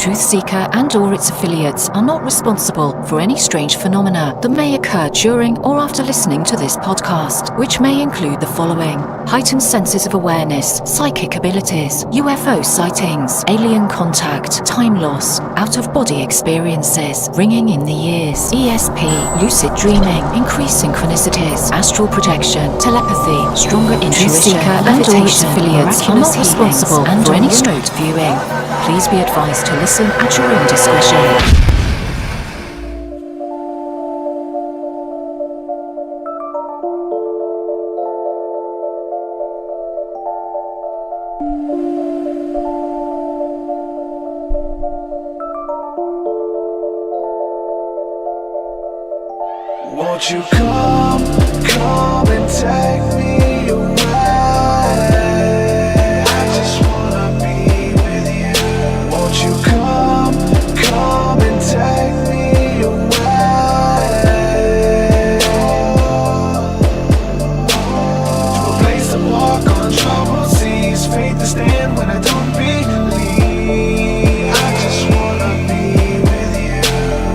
TruthSeekah and or its affiliates are not responsible for any strange phenomena that may occur during or after listening to this podcast, which may include the following: heightened senses of awareness, psychic abilities, UFO sightings, alien contact, time loss, out-of-body experiences, ringing in the ears, ESP, lucid dreaming, increased synchronicities, astral projection, telepathy, stronger intuition, and or its affiliates are not responsible for any remote viewing. Please be advised to listen at your own discretion. Won't you come and take me away? I just wanna be with you. Won't you come and take me away? To a place to walk on troubled seas, faith to stand when I don't believe. I just wanna be with you.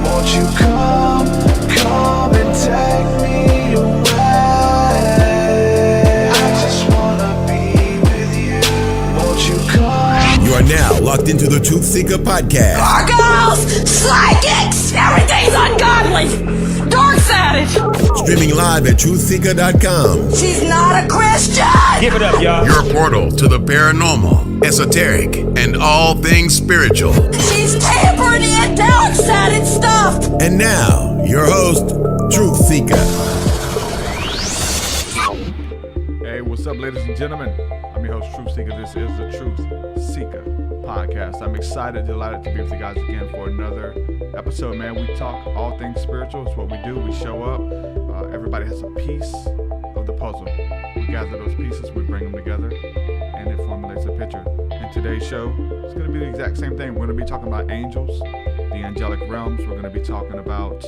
Won't you come and take me away. I just wanna be with you. Won't you come? You are now locked into the TruthSeekah podcast. Gargoyles, psychics, everything's ungodly. Dark Savage. Streaming live at TruthSeekah.com. She's not a Christian. Give it up, y'all. Your portal to the paranormal, esoteric, and all things spiritual. She's tampering in dark sided stuff. And now, your host, TruthSeekah. Hey, what's up, ladies and gentlemen? I'm your host, TruthSeekah. This is the TruthSeekah podcast. I'm excited, delighted to be with you guys again for another episode, man. We talk all things spiritual. It's what we do. We show up. Everybody has a piece of the puzzle. We gather those pieces, we bring them together, and it formulates a picture. In today's show, it's going to be the exact same thing. We're going to be talking about angels, the angelic realms. We're going to be talking about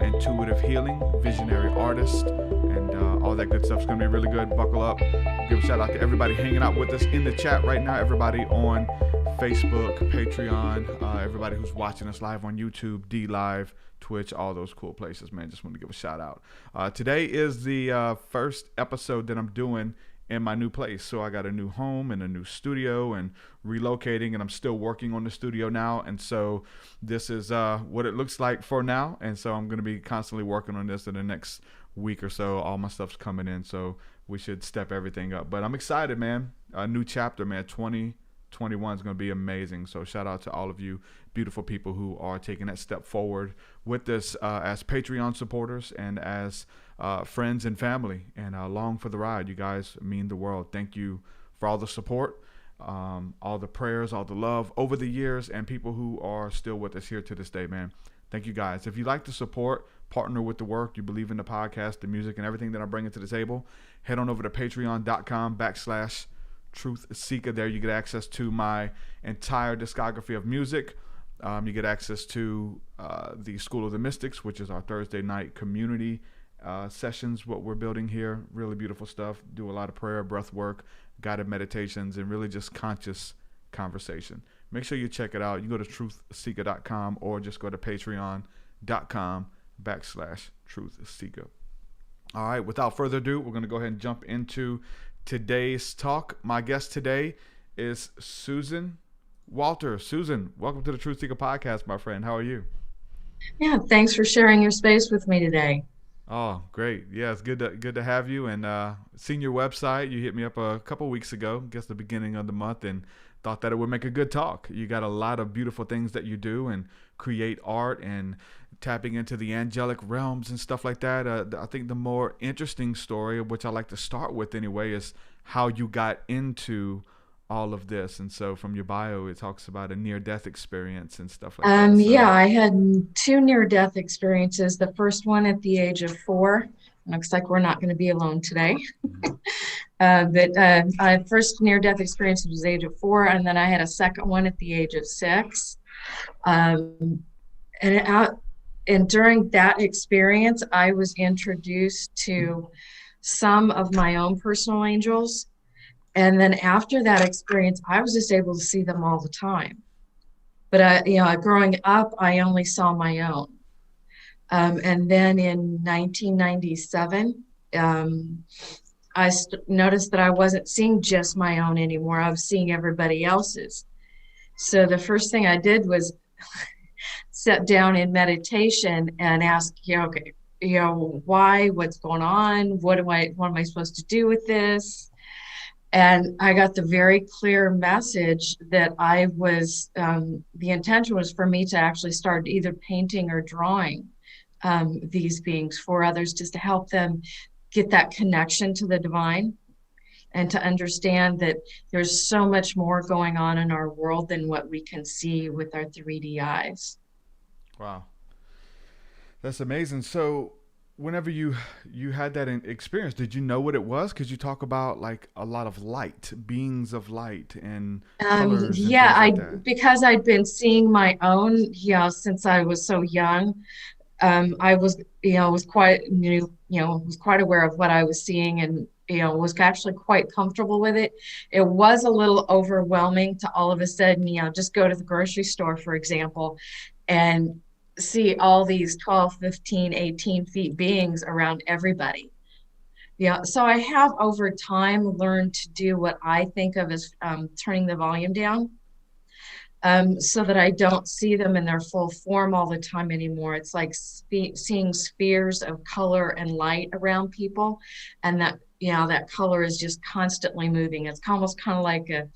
intuitive healing, visionary artists, and all that good stuff. It's going to be really good. Buckle up. Give a shout out to everybody hanging out with us in the chat right now. Everybody on Facebook, Patreon, everybody who's watching us live on YouTube, D Live, Twitch, all those cool places, man. Just want to give a shout out. Today is the first episode that I'm doing in my new place. So I got a new home and a new studio and relocating, and I'm still working on the studio now. And so this is what it looks like for now. And so I'm going to be constantly working on this in the next week or so. All my stuff's coming in, so we should step everything up. But I'm excited, man. A new chapter, man. 2021 is going to be amazing. So shout out to all of you beautiful people who are taking that step forward with this as Patreon supporters and as friends and family, and along for the ride. You guys mean the world. Thank you for all the support, all the prayers, all the love over the years, and people who are still with us here to this day, man. Thank you guys. If you like to support, partner with the work, you believe in the podcast, the music, and everything that I'm bringing to the table, head on over to patreon.com/TruthSeekah. There you get access to my entire discography of music. You get access to the School of the Mystics, which is our Thursday night community sessions, what we're building here. Really beautiful stuff. Do a lot of prayer, breath work, guided meditations, and really just conscious conversation. Make sure you check it out. You go to TruthSeekah.com or just go to Patreon.com/TruthSeekah. All right, without further ado, we're going to go ahead and jump into today's talk. My guest today is Susan Walter. Susan, welcome to the TruthSeekah podcast, my friend. How are you? Yeah, thanks for sharing your space with me today. Oh, great. Yeah, it's good to have you. And seen your website. You hit me up a couple weeks ago, I guess the beginning of the month, and thought that it would make a good talk. You got a lot of beautiful things that you do and create art and tapping into the angelic realms and stuff like that. I think the more interesting story, which I like to start with anyway, is how you got into all of this. And so from your bio, it talks about a near-death experience and stuff like that. So. Yeah, I had two near-death experiences. The first one at the age of 4. Looks like we're not going to be alone today. But first near-death experience was the age of 4, and then I had a second one at the age of 6. And during that experience, I was introduced to some of my own personal angels. And then after that experience, I was just able to see them all the time. But growing up, I only saw my own. And then in 1997, I noticed that I wasn't seeing just my own anymore. I was seeing everybody else's. So the first thing I did was sit down in meditation and ask, okay, why, what's going on? What am I supposed to do with this? And I got the very clear message that the intention was for me to actually start either painting or drawing these beings for others, just to help them get that connection to the divine and to understand that there's so much more going on in our world than what we can see with our 3D eyes. Wow. That's amazing. So whenever you had that experience, did you know what it was? Because you talk about like a lot of light, beings of light and colors. Yeah, and things like that. because I'd been seeing my own, since I was so young. I was quite was quite aware of what I was seeing, and was actually quite comfortable with it. It was a little overwhelming to all of a sudden, just go to the grocery store, for example, and see all these 12, 15, 18 feet beings around everybody. So I have over time learned to do what I think of as turning the volume down. So that I don't see them in their full form all the time anymore. It's like seeing spheres of color and light around people, and that color is just constantly moving. It's almost kind of like a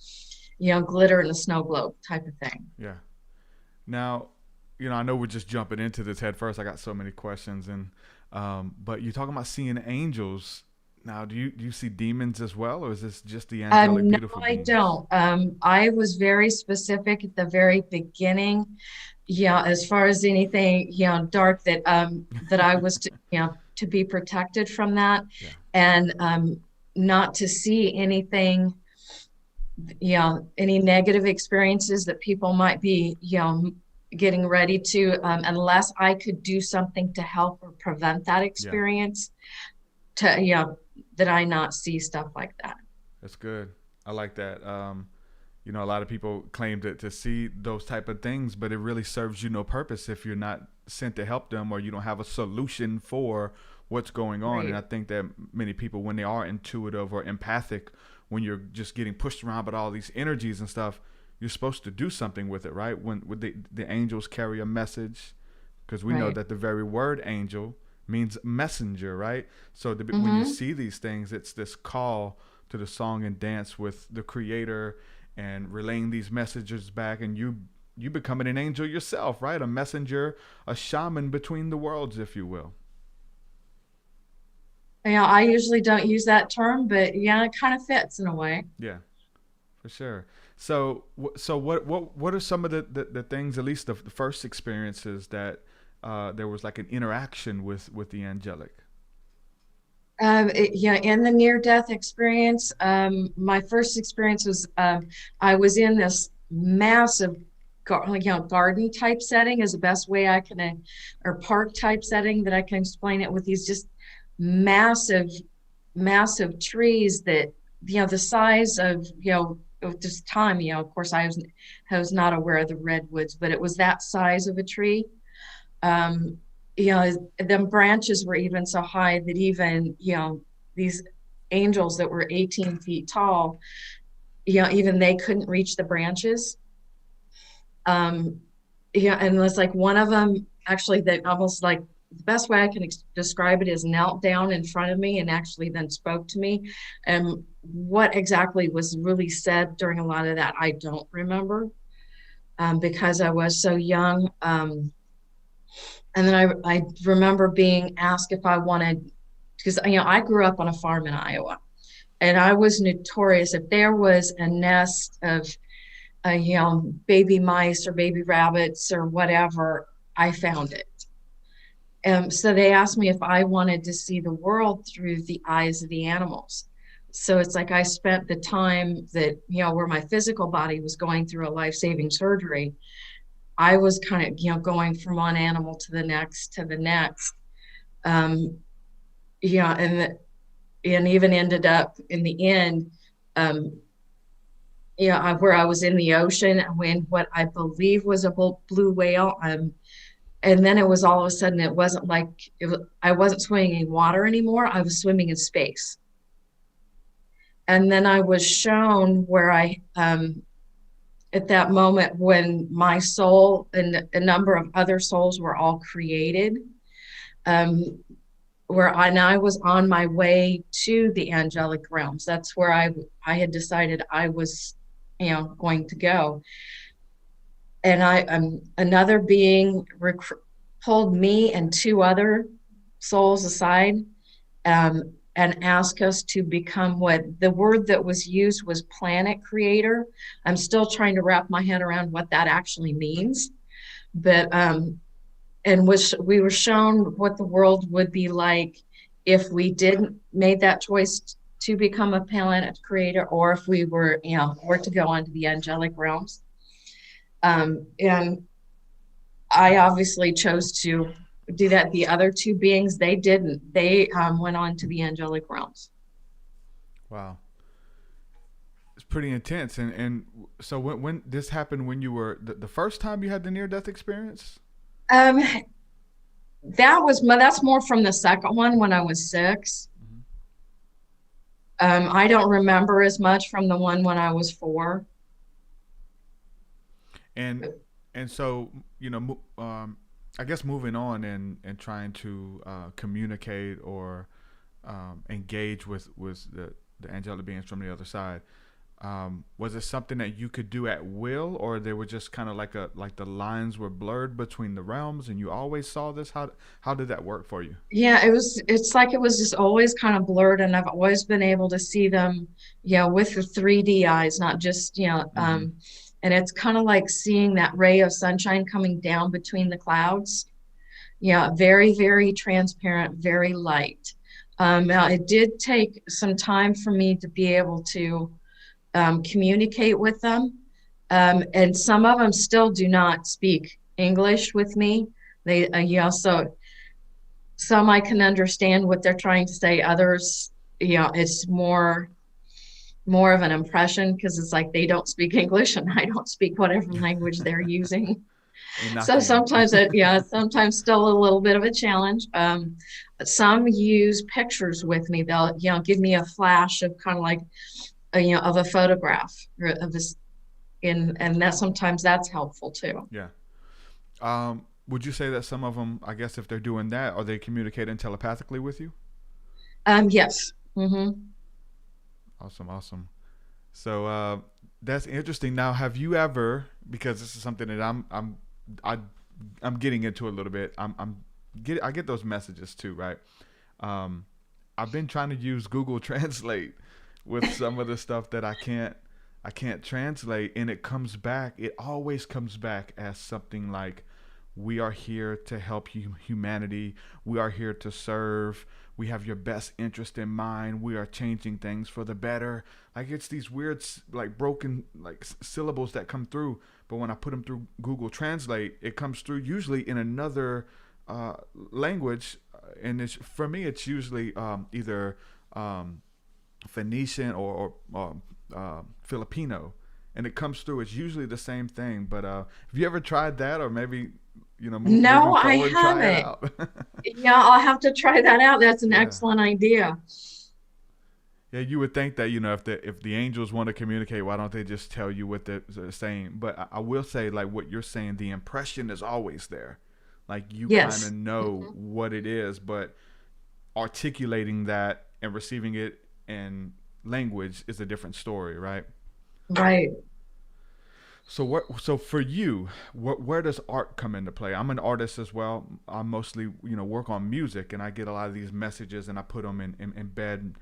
glitter in a snow globe type of thing. Yeah. Now, I know we're just jumping into this head first. I got so many questions, and but you're talking about seeing angels. Now, do you see demons as well, or is this just the angelic, beautiful beings? No, I don't. I was very specific at the very beginning. As far as anything, dark, that I was to be protected from that, and not to see anything, any negative experiences that people might be, getting ready to, unless I could do something to help or prevent that experience. That I not see stuff like that. That's good. I like that. A lot of people claim to see those type of things, but it really serves you no purpose if you're not sent to help them, or you don't have a solution for what's going on. Right. And I think that many people, when they are intuitive or empathic, when you're just getting pushed around by all these energies and stuff, you're supposed to do something with it, right? When the angels carry a message, because we know that the very word angel means messenger, right? So when you see these things, it's this call to the song and dance with the creator and relaying these messages back, and you becoming an angel yourself, right? A messenger, a shaman between the worlds, if you will. I usually don't use that term, but it kind of fits in a way. Yeah, for sure. So what are some of the things, at least the first experiences that there was like an interaction with the angelic? In the near-death experience, my first experience was I was in this massive garden type setting is the best way I can, or park type setting that I can explain it, with these just massive trees that the size of of this time. Of course I was not aware of the redwoods, but it was that size of a tree. The branches were even so high that even, these angels that were 18 feet tall, even they couldn't reach the branches. And it was like one of them, actually, that almost like, the best way I can describe it is knelt down in front of me and actually then spoke to me. And what exactly was really said during a lot of that, I don't remember, because I was so young. And then I remember being asked if I wanted, because I grew up on a farm in Iowa, and I was notorious if there was a nest of baby mice or baby rabbits or whatever, I found it. So they asked me if I wanted to see the world through the eyes of the animals. So it's like I spent the time that where my physical body was going through a life-saving surgery, I was kind of, going from one animal to the next, and even ended up in the end, where I was in the ocean when what I believe was a blue whale. And then it was all of a sudden, it wasn't like I wasn't swimming in water anymore. I was swimming in space. And then I was shown where at that moment when my soul and a number of other souls were all created, where I was on my way to the angelic realms. That's where I had decided I was, going to go. And another being pulled me and two other souls aside, and asked us to become what the word that was used was planet creator. I'm still trying to wrap my head around what that actually means. But we were shown what the world would be like if we didn't made that choice to become a planet creator, or if we were to go on to the angelic realms. And I obviously chose to do that. The other two beings, they didn't. They went on to the angelic realms. Wow. It's pretty intense. And so when this happened, when you were the first time you had the near-death experience? That's more from the second one when I was 6. I don't remember as much from the one when I was 4. And so, I guess moving on and trying to communicate or engage with the angelic beings from the other side, was it something that you could do at will, or they were just kind of like the lines were blurred between the realms and you always saw this? How did that work for you? Yeah, it's like it was just always kind of blurred, and I've always been able to see them, with the 3D eyes, not just, and it's kind of like seeing that ray of sunshine coming down between the clouds. Yeah, very, very transparent, very light. Now, it did take some time for me to be able to communicate with them. And some of them still do not speak English with me. They, so some I can understand what they're trying to say. Others, it's more of an impression, because it's like they don't speak English and I don't speak whatever language they're using. So sometimes sometimes still a little bit of a challenge. Some use pictures with me. They'll, give me a flash of kind of like, of a photograph of this, and that sometimes that's helpful too. Yeah. Would you say that some of them, I guess if they're doing that, are they communicating telepathically with you? Yes. Mm-hmm. Awesome. So that's interesting. Now, have you ever, because this is something that I'm getting into a little bit. I get those messages too, right? I've been trying to use Google Translate with some of the stuff that I can't translate, and it always comes back as something like, we are here to help humanity. We are here to serve. We have your best interest in mind. We are changing things for the better. Like, it's these weird, like, broken, like, syllables that come through. But when I put them through Google Translate, it comes through usually in another language. And for me, it's usually either Phoenician or Filipino. And it comes through. It's usually the same thing. But have you ever tried that, or maybe No, I haven't. Yeah, I'll have to try that out. That's an excellent idea. Yeah, you would think that, if the angels want to communicate, why don't they just tell you what they're saying? But I will say, like what you're saying, the impression is always there. Like, you kind of know what it is, but articulating that and receiving it in language is a different story, right? Right. So for you, where does art come into play? I'm an artist as well. I mostly, work on music, and I get a lot of these messages, and I put them in embed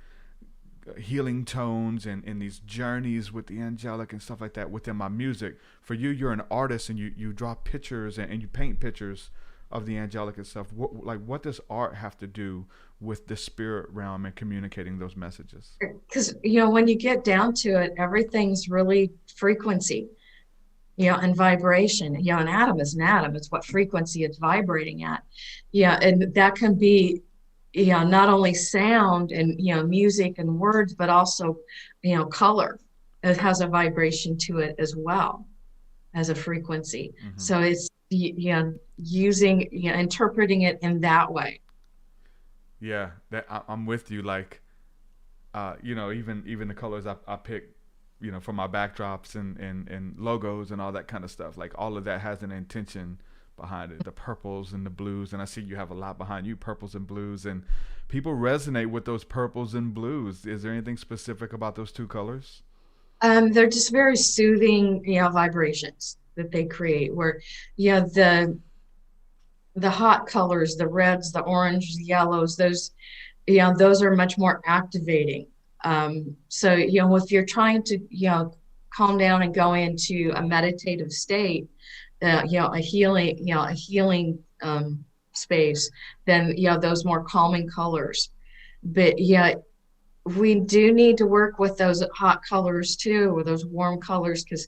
healing tones and these journeys with the angelic and stuff like that within my music. For you, you're an artist, and you draw pictures and you paint pictures of the angelic and stuff. What does art have to do with the spirit realm and communicating those messages? Because, when you get down to it, everything's really frequency. And vibration. An atom is an atom. It's what frequency it's vibrating at. And that can be, not only sound and, music and words, but also, color. it has a vibration to it as well as a frequency. So it's, using, interpreting it in that way. Yeah, I'm with you. Like, even the colors I pick, for my backdrops and logos and all that kind of stuff. Like, all of that has an intention behind it. The purples and the blues, and I see you have a lot behind you, purples and blues, and people resonate with those purples and blues. Is there anything specific about those two colors? They're just very soothing, vibrations that they create. Where, the hot colors, the reds, the orange, the yellows, those are much more activating. So, if you're trying to, calm down and go into a meditative state, a healing space, then, those more calming colors. But we do need to work with those hot colors too, or those warm colors, because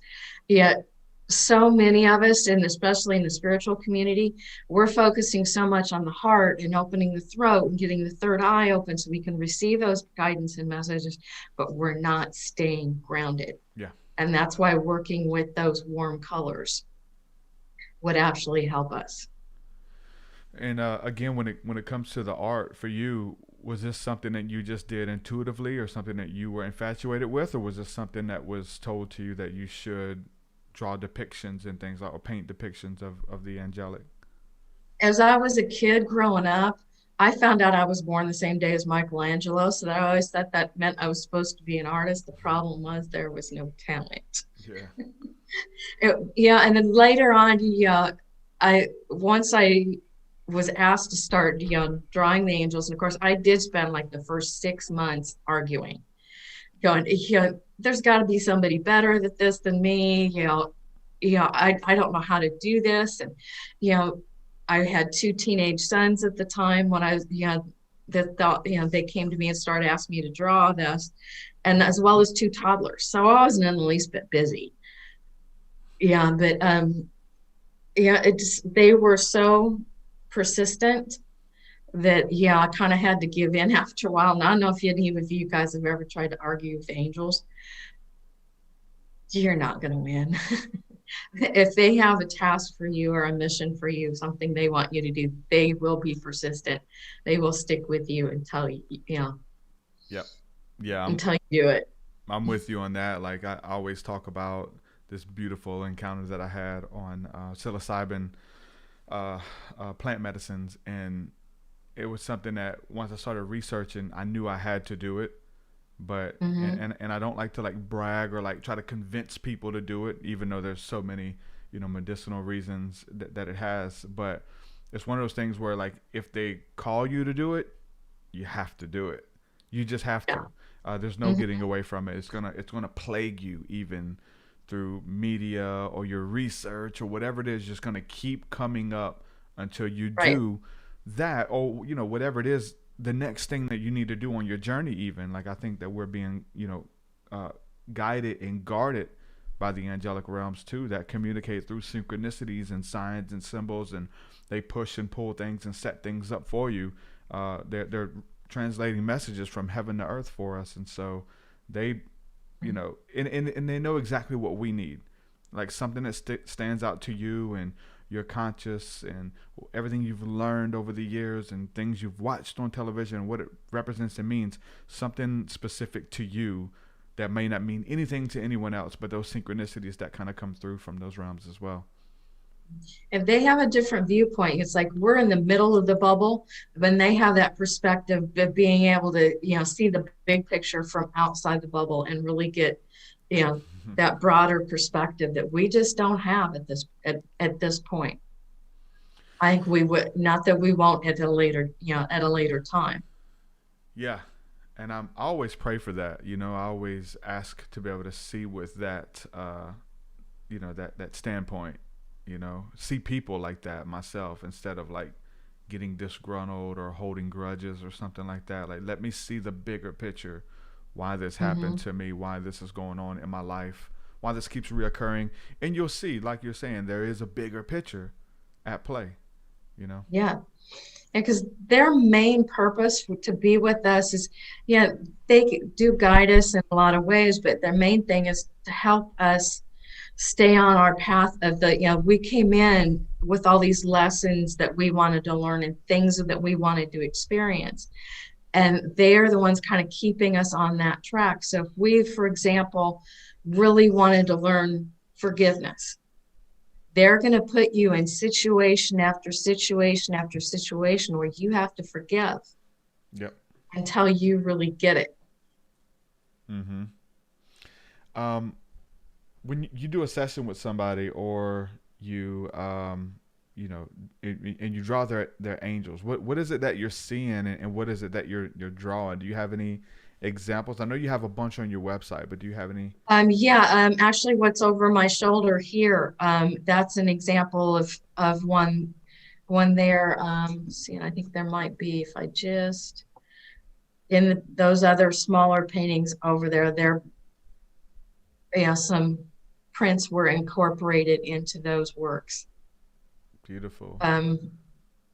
so many of us, and especially in the spiritual community, we're focusing so much on the heart and opening the throat and getting the third eye open so we can receive those guidance and messages, but we're not staying grounded. Yeah. And that's why working with those warm colors would actually help us. And again, when it comes to the art for you, was this something that you just did intuitively, or something that you were infatuated with, or was this something that was told to you that you should draw depictions and things like, or paint depictions of the angelic? As I was a kid growing up, I found out I was born the same day as Michelangelo, so that I always thought that meant I was supposed to be an artist. The problem was there was no talent. Yeah. And then later on, once I was asked to start, drawing the angels, and of course, I did spend like the first 6 months arguing, going, there's got to be somebody better at this than me. I don't know how to do this. And, I had 2 teenage sons at the time when I was, that thought, they came to me and started asking me to draw this, and as well as 2 toddlers. So I wasn't in the least bit busy. But they were so persistent that, I kind of had to give in after a while. And I don't know if any of you guys have ever tried to argue with angels. You're not going to win. If they have a task for you or a mission for you, something they want you to do, they will be persistent. They will stick with you until Yep. Yeah. until you do it. I'm with you on that. Like, I always talk about this beautiful encounter that I had on psilocybin plant medicines, and it was something that once I started researching, I knew I had to do it. But and I don't like to like brag or like try to convince people to do it, even though there's so many medicinal reasons that it has. But it's one of those things where, like, if they call you to do it, you have to do it. You just have to. There's no getting away from it. It's gonna plague you, even through media or your research or whatever it is. Just gonna keep coming up until you do that, or whatever it is, the next thing that you need to do on your journey. Even, like, I think that we're being guided and guarded by the angelic realms too, that communicate through synchronicities and signs and symbols, and they push and pull things and set things up for you. They're translating messages from heaven to earth for us, and so they and they know exactly what we need, like something that stands out to you and your conscious and everything you've learned over the years and things you've watched on television, what it represents and means, something specific to you that may not mean anything to anyone else, but those synchronicities that kind of come through from those realms as well. If they have a different viewpoint, it's like we're in the middle of the bubble. When they have that perspective of being able to, see the big picture from outside the bubble and really get, that broader perspective that we just don't have at this point. I think we would, not that we won't at a later time. Yeah. And I always pray for that. I always ask to be able to see with that, that standpoint, see people like that myself, instead of like getting disgruntled or holding grudges or something like that. Like, let me see the bigger picture, why this happened to me, why this is going on in my life, why this keeps reoccurring. And you'll see, like you're saying, there is a bigger picture at play, Yeah. because their main purpose to be with us is, yeah, they do guide us in a lot of ways, but their main thing is to help us stay on our path of the, we came in with all these lessons that we wanted to learn and things that we wanted to experience. And they're the ones kind of keeping us on that track. So if we, for example, really wanted to learn forgiveness, they're going to put you in situation after situation after situation where you have to forgive. Yep. Until you really get it. Mm-hmm. When you do a session with somebody, or you, and you draw their angels, what is it that you're seeing, and what is it that you're drawing? Do you have any examples? I know you have a bunch on your website, but do you have any? Actually, what's over my shoulder here, that's an example of one there. See, and I think there might be, if I just in those other smaller paintings over there, some prints were incorporated into those works. Beautiful. And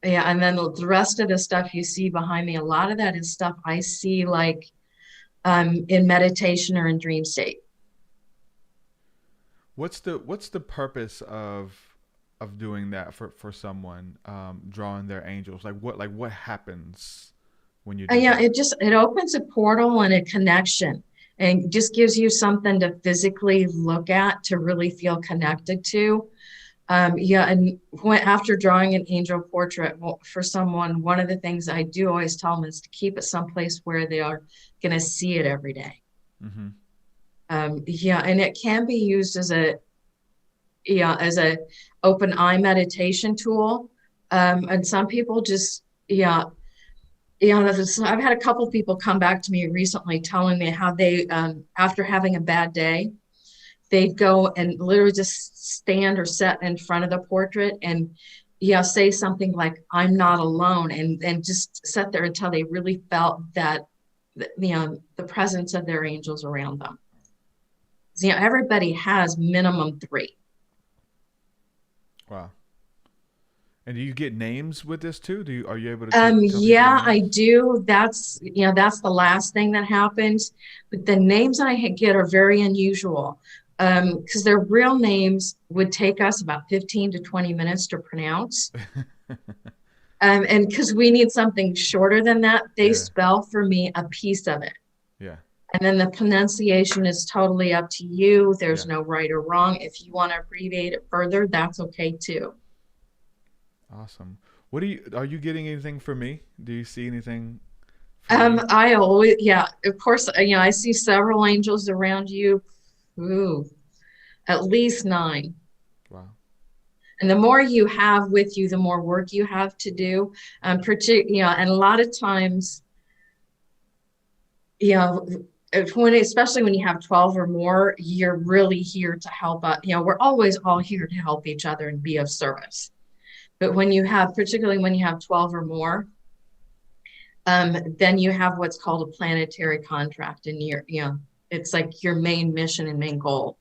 then the rest of the stuff you see behind me, a lot of that is stuff I see like in meditation or in dream state. What's the purpose of doing that for someone, drawing their angels? Like what happens when you do that? It opens a portal and a connection, and just gives you something to physically look at, to really feel connected to. And after drawing an angel portrait for someone, one of the things I do always tell them is to keep it someplace where they are going to see it every day. Mm-hmm. And it can be used as a open eye meditation tool. And some people just, I've had a couple of people come back to me recently telling me how they, after having a bad day, they'd go and literally just stand or sit in front of the portrait and say something like, "I'm not alone," and just sit there until they really felt that, the presence of their angels around them. Everybody has minimum 3. Wow. And do you get names with this too? Are you able to? I do. That's the last thing that happens. But the names I get are very unusual. Because their real names would take us about 15 to 20 minutes to pronounce. And because we need something shorter than that, they spell for me a piece of it. Yeah. And then the pronunciation is totally up to you. There's no right or wrong. If you want to abbreviate it further, that's okay too. Awesome. Are you getting anything for me? Do you see anything? I always, of course, I see several angels around you. Ooh, at least 9. Wow. And the more you have with you, the more work you have to do. And a lot of times, especially when you have 12 or more, you're really here to help out. We're always all here to help each other and be of service. But particularly when you have 12 or more, then you have what's called a planetary contract, and it's like your main mission and main goal.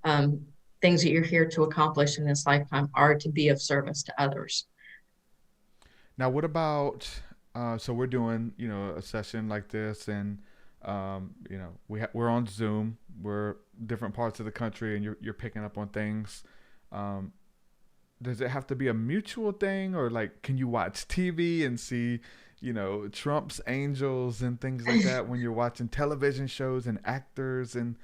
Things that you're here to accomplish in this lifetime are to be of service to others. Now, what about, so we're doing, a session like this, and, we're on Zoom, we're different parts of the country, and you're picking up on things. Does it have to be a mutual thing, or can you watch TV and see, Trump's angels and things like that when you're watching television shows and actors, and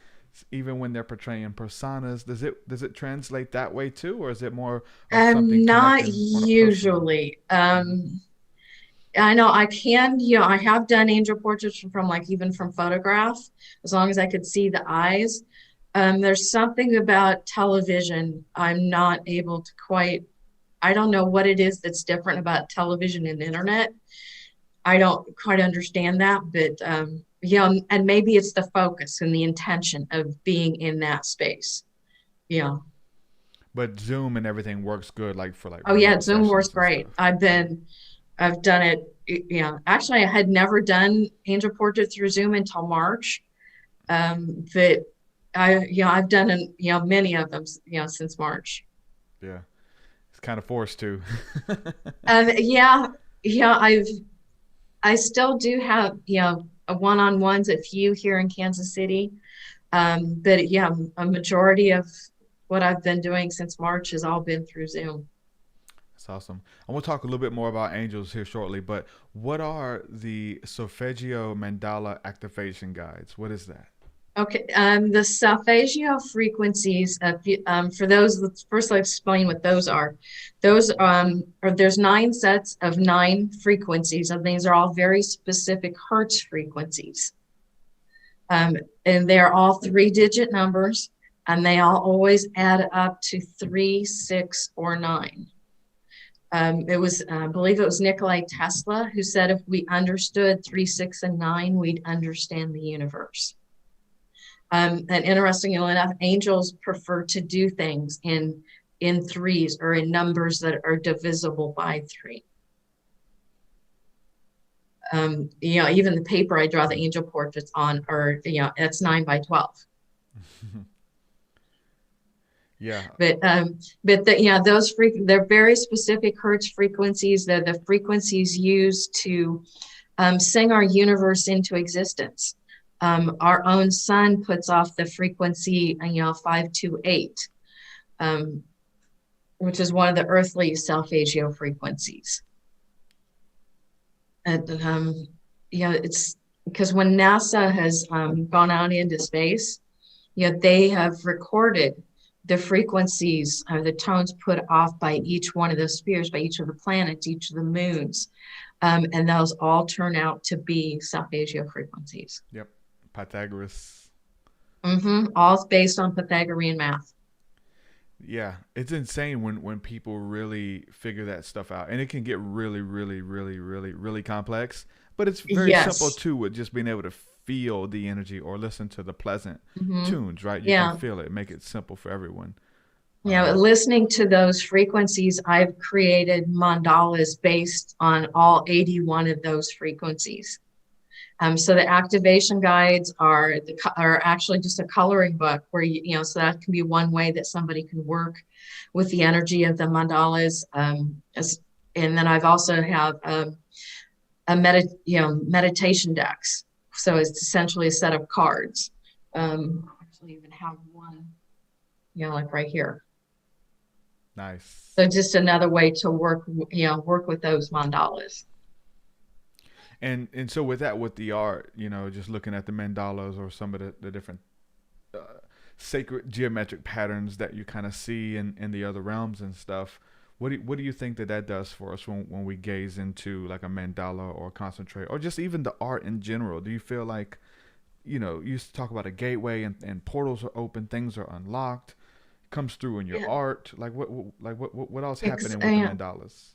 even when they're portraying personas? Does it translate that way too, or is it more of something not usually? I know I can, I have done angel portraits from even from photograph, as long as I could see the eyes. There's something about television I'm not able to I don't know what it is that's different about television and internet. I don't quite understand that, but and maybe it's the focus and the intention of being in that space. But Zoom and everything works good, Zoom works great. I've done it. Actually, I had never done angel portraits through Zoom until March. But I've done many of them since March. Yeah, it's kind of forced to. Yeah, I still do have, a one-on-ones, a few here in Kansas City. But yeah, a majority of what I've been doing since March has all been through Zoom. That's awesome. I want to talk a little bit more about angels here shortly, but what are the Solfeggio Mandala activation guides? What is that? Okay, the Sulfatio frequencies, for those, let's first explain what those are. Those there's 9 sets of 9 frequencies, and these are all very specific Hertz frequencies. And they're all 3-digit numbers, and they all always add up to 3, 6, or 9. I believe it was Nikola Tesla who said if we understood 3, 6, and 9, we'd understand the universe. And interestingly enough, angels prefer to do things in 3s or in numbers that are divisible by 3. Even the paper I draw the angel portraits on, or it's 9 by 12. Yeah. But they're very specific Hertz frequencies. They're the frequencies used to sing our universe into existence. Our own sun puts off the frequency, 528, which is one of the earthly Solfeggio frequencies. And it's because when NASA has gone out into space, they have recorded the frequencies or the tones put off by each one of those spheres, by each of the planets, each of the moons. And those all turn out to be Solfeggio frequencies. Yep. Pythagoras. All based on Pythagorean math. Yeah, it's insane when people really figure that stuff out, and it can get really, really, really, really, really complex. But it's very simple too, with just being able to feel the energy or listen to the pleasant tunes, right? You can feel it, make it simple for everyone. Listening to those frequencies, I've created mandalas based on all 81 of those frequencies. So the activation guides are actually just a coloring book where so that can be one way that somebody can work with the energy of the mandalas. And then I've also have meditation decks. So it's essentially a set of cards. Actually, even have one, like right here. Nice. So just another way to work with those mandalas. And so with that, with the art, just looking at the mandalas or some of the different sacred geometric patterns that you kind of see in the other realms and stuff, what do you think that does for us when we gaze into like a mandala or concentrate, or just even the art in general? Do you feel like, you used to talk about a gateway and portals are open, things are unlocked, comes through in your art? Like what else happening with the mandalas?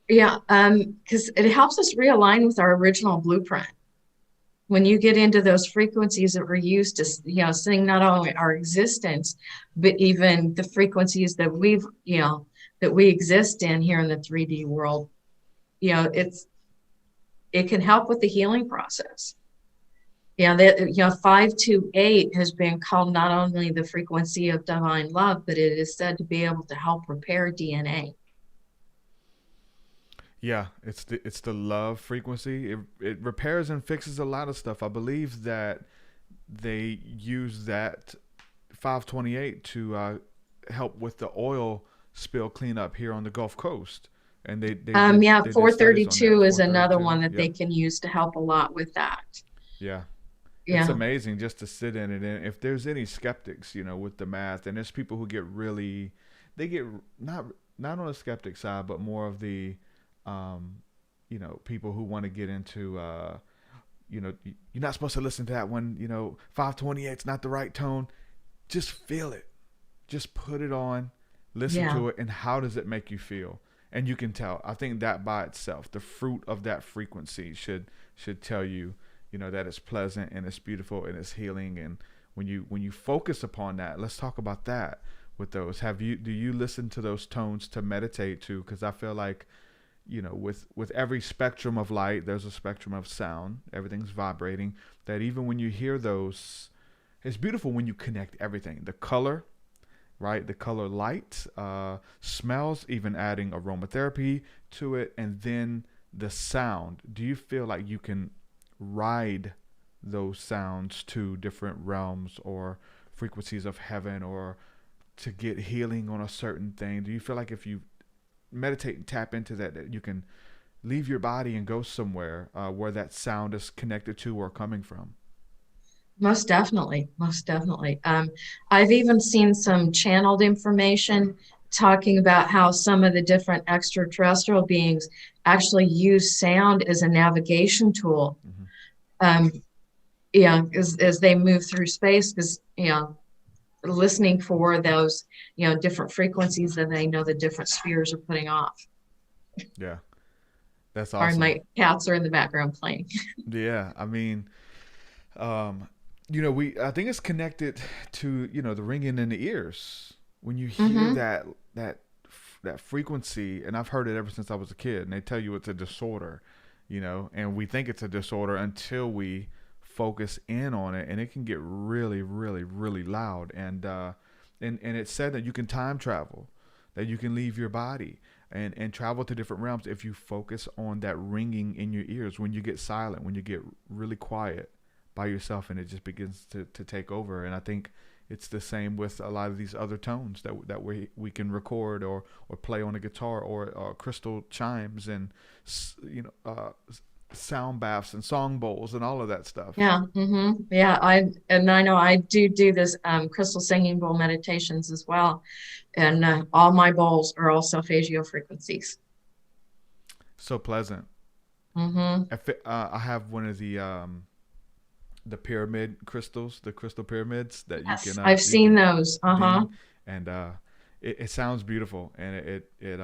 Yeah, because it helps us realign with our original blueprint. When you get into those frequencies that we're used to, seeing not only our existence, but even the frequencies that we exist in here in the 3D world, it can help with the healing process. 528 has been called not only the frequency of divine love, but it is said to be able to help repair DNA. Yeah, it's the love frequency. It repairs and fixes a lot of stuff. I believe that they use that 528 to help with the oil spill cleanup here on the Gulf Coast. And they 432 is another one that they can use to help a lot with that. Yeah. It's amazing just to sit in it. And if there's any skeptics, with the math, and there's people who get not on the skeptic side, but more of the people who want to get into, you're not supposed to listen to that one, 528's not the right tone. Just feel it. Just put it on, listen to it, and how does it make you feel? And you can tell. I think that by itself, the fruit of that frequency should tell you, that it's pleasant and it's beautiful and it's healing. And when you focus upon that, let's talk about that with those. Do you listen to those tones to meditate to? Because I feel like, with every spectrum of light, there's a spectrum of sound. Everything's vibrating. That even when you hear those, it's beautiful when you connect everything. The color, right? The color light, smells, even adding aromatherapy to it, and then the sound, do you feel like you can ride those sounds to different realms or frequencies of heaven, or to get healing on a certain thing? Do you feel like if you meditate and tap into that you can leave your body and go somewhere where that sound is connected to or coming from? Most definitely, most definitely. I've even seen some channeled information talking about how some of the different extraterrestrial beings actually use sound as a navigation tool. Yeah, as they move through space, because listening for those different frequencies that they know the different spheres are putting off. Yeah, that's Sorry, awesome. my cats are in the background playing. Yeah, I mean, I think it's connected to the ringing in the ears when you hear that frequency. And I've heard it ever since I was a kid, and they tell you it's a disorder, and we think it's a disorder until we focus in on it, and it can get really, really, really loud. And it's said that you can time travel, that you can leave your body and travel to different realms if you focus on that ringing in your ears. When you get silent, when you get really quiet by yourself, and it just begins to take over. And I think it's the same with a lot of these other tones that we can record or play on a guitar, or crystal chimes, and sound baths and song bowls and all of that stuff. Yeah. Yeah. I know I do this crystal singing bowl meditations as well. And all my bowls are all Solfeggio frequencies. So pleasant. I have one of the pyramid crystals, the crystal pyramids that Yes, you can. I've seen those. And it sounds beautiful, and it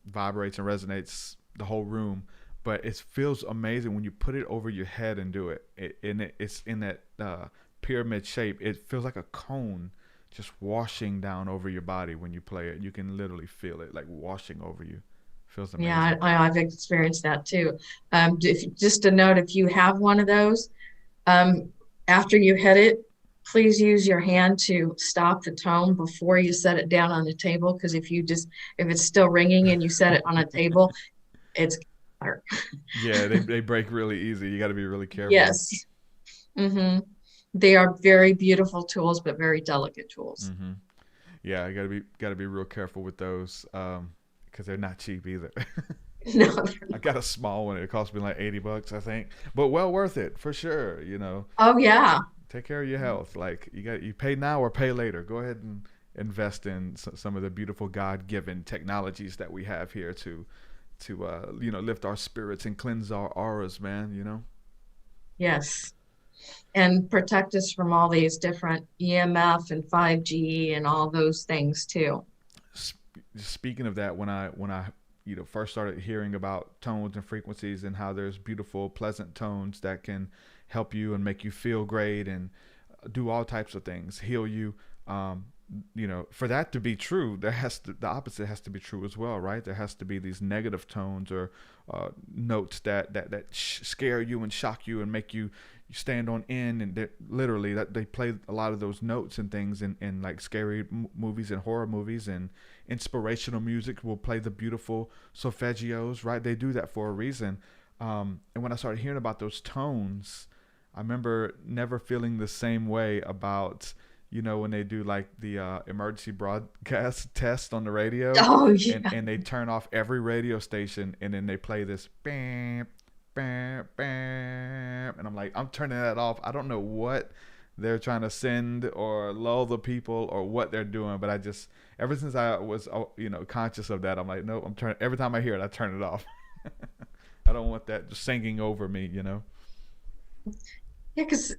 vibrates and resonates the whole room. But it feels amazing when you put it over your head and do it. It's in that pyramid shape. It feels like a cone just washing down over your body when you play it. You can literally feel it like washing over you. Feels amazing. Yeah, I've experienced that too. Just a note, if you have one of those, after you hit it, please use your hand to stop the tone before you set it down on the table. Because if it's still ringing and you set it on a table, it's hard. Yeah, they break really easy. You got to be really careful. Yes. They are very beautiful tools, but very delicate tools. Yeah, you got to be real careful with those, because they're not cheap either. No, I got a small one. It cost me like $80, I think, but well worth it for sure. Oh yeah. Take care of your health. Like you pay now or pay later. Go ahead and invest in some of the beautiful God-given technologies that we have here to lift our spirits and cleanse our auras, man. Yes. And protect us from all these different EMF and 5G and all those things too. Speaking of that, when I first started hearing about tones and frequencies, and how there's beautiful, pleasant tones that can help you and make you feel great and do all types of things, heal you. For that to be true, the opposite has to be true as well, right? There has to be these negative tones or notes that scare you and shock you and make you stand on end, and literally that they play a lot of those notes and things in like scary movies and horror movies, and inspirational music will play the beautiful solfeggios, right? They do that for a reason. And when I started hearing about those tones, I remember never feeling the same way about when they do like the emergency broadcast test on the radio. Oh, yeah. And they turn off every radio station, and then they play this bam, bam, bam, and I'm like, I'm turning that off. I don't know what they're trying to send or lull the people or what they're doing, but ever since I was conscious of that, I'm like, no, every time I hear it, I turn it off. I don't want that just singing over me. Yeah, because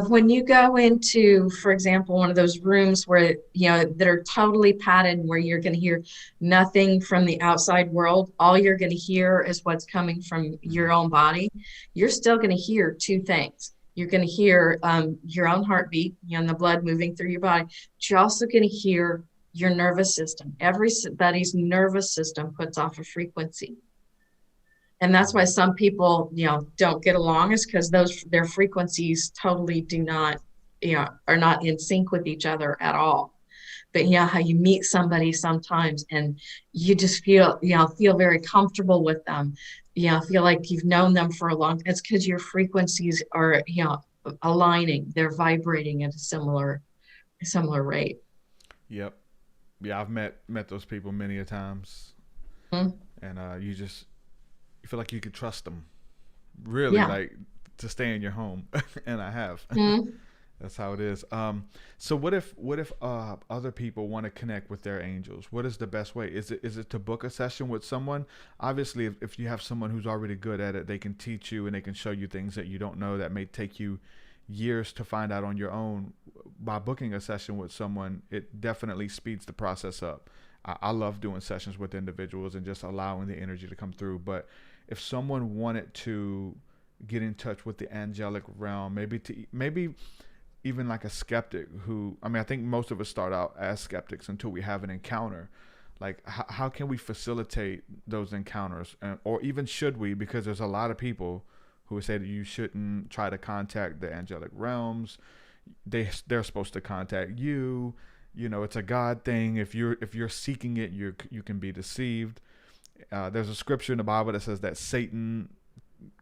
when you go into, for example, one of those rooms where that are totally padded, where you're going to hear nothing from the outside world, all you're going to hear is what's coming from your own body. You're still going to hear two things. You're going to hear your own heartbeat, and the blood moving through your body. But you're also going to hear your nervous system. Everybody's nervous system puts off a frequency. And that's why some people, don't get along, is because their frequencies totally do not, are not in sync with each other at all. But how you meet somebody sometimes and you just feel very comfortable with them. feel like you've known them for a long time. It's because your frequencies are, aligning. They're vibrating at a similar rate. Yep. Yeah, I've met those people many a times, Mhm. and you feel like you could trust them, really, Yeah. like to stay in your home, and I have. Mhm. That's how it is. So what if other people want to connect with their angels? What is the best way? Is it to book a session with someone? Obviously, if you have someone who's already good at it, they can teach you and they can show you things that you don't know that may take you years to find out on your own. By booking a session with someone, it definitely speeds the process up. I love doing sessions with individuals and just allowing the energy to come through. But if someone wanted to get in touch with the angelic realm, maybe even like a skeptic who, I think most of us start out as skeptics until we have an encounter. Like, how can we facilitate those encounters? Or even should we? Because there's a lot of people who say that you shouldn't try to contact the angelic realms. They're supposed to contact you. It's a God thing. If you're seeking it, you can be deceived. There's a scripture in the Bible that says that Satan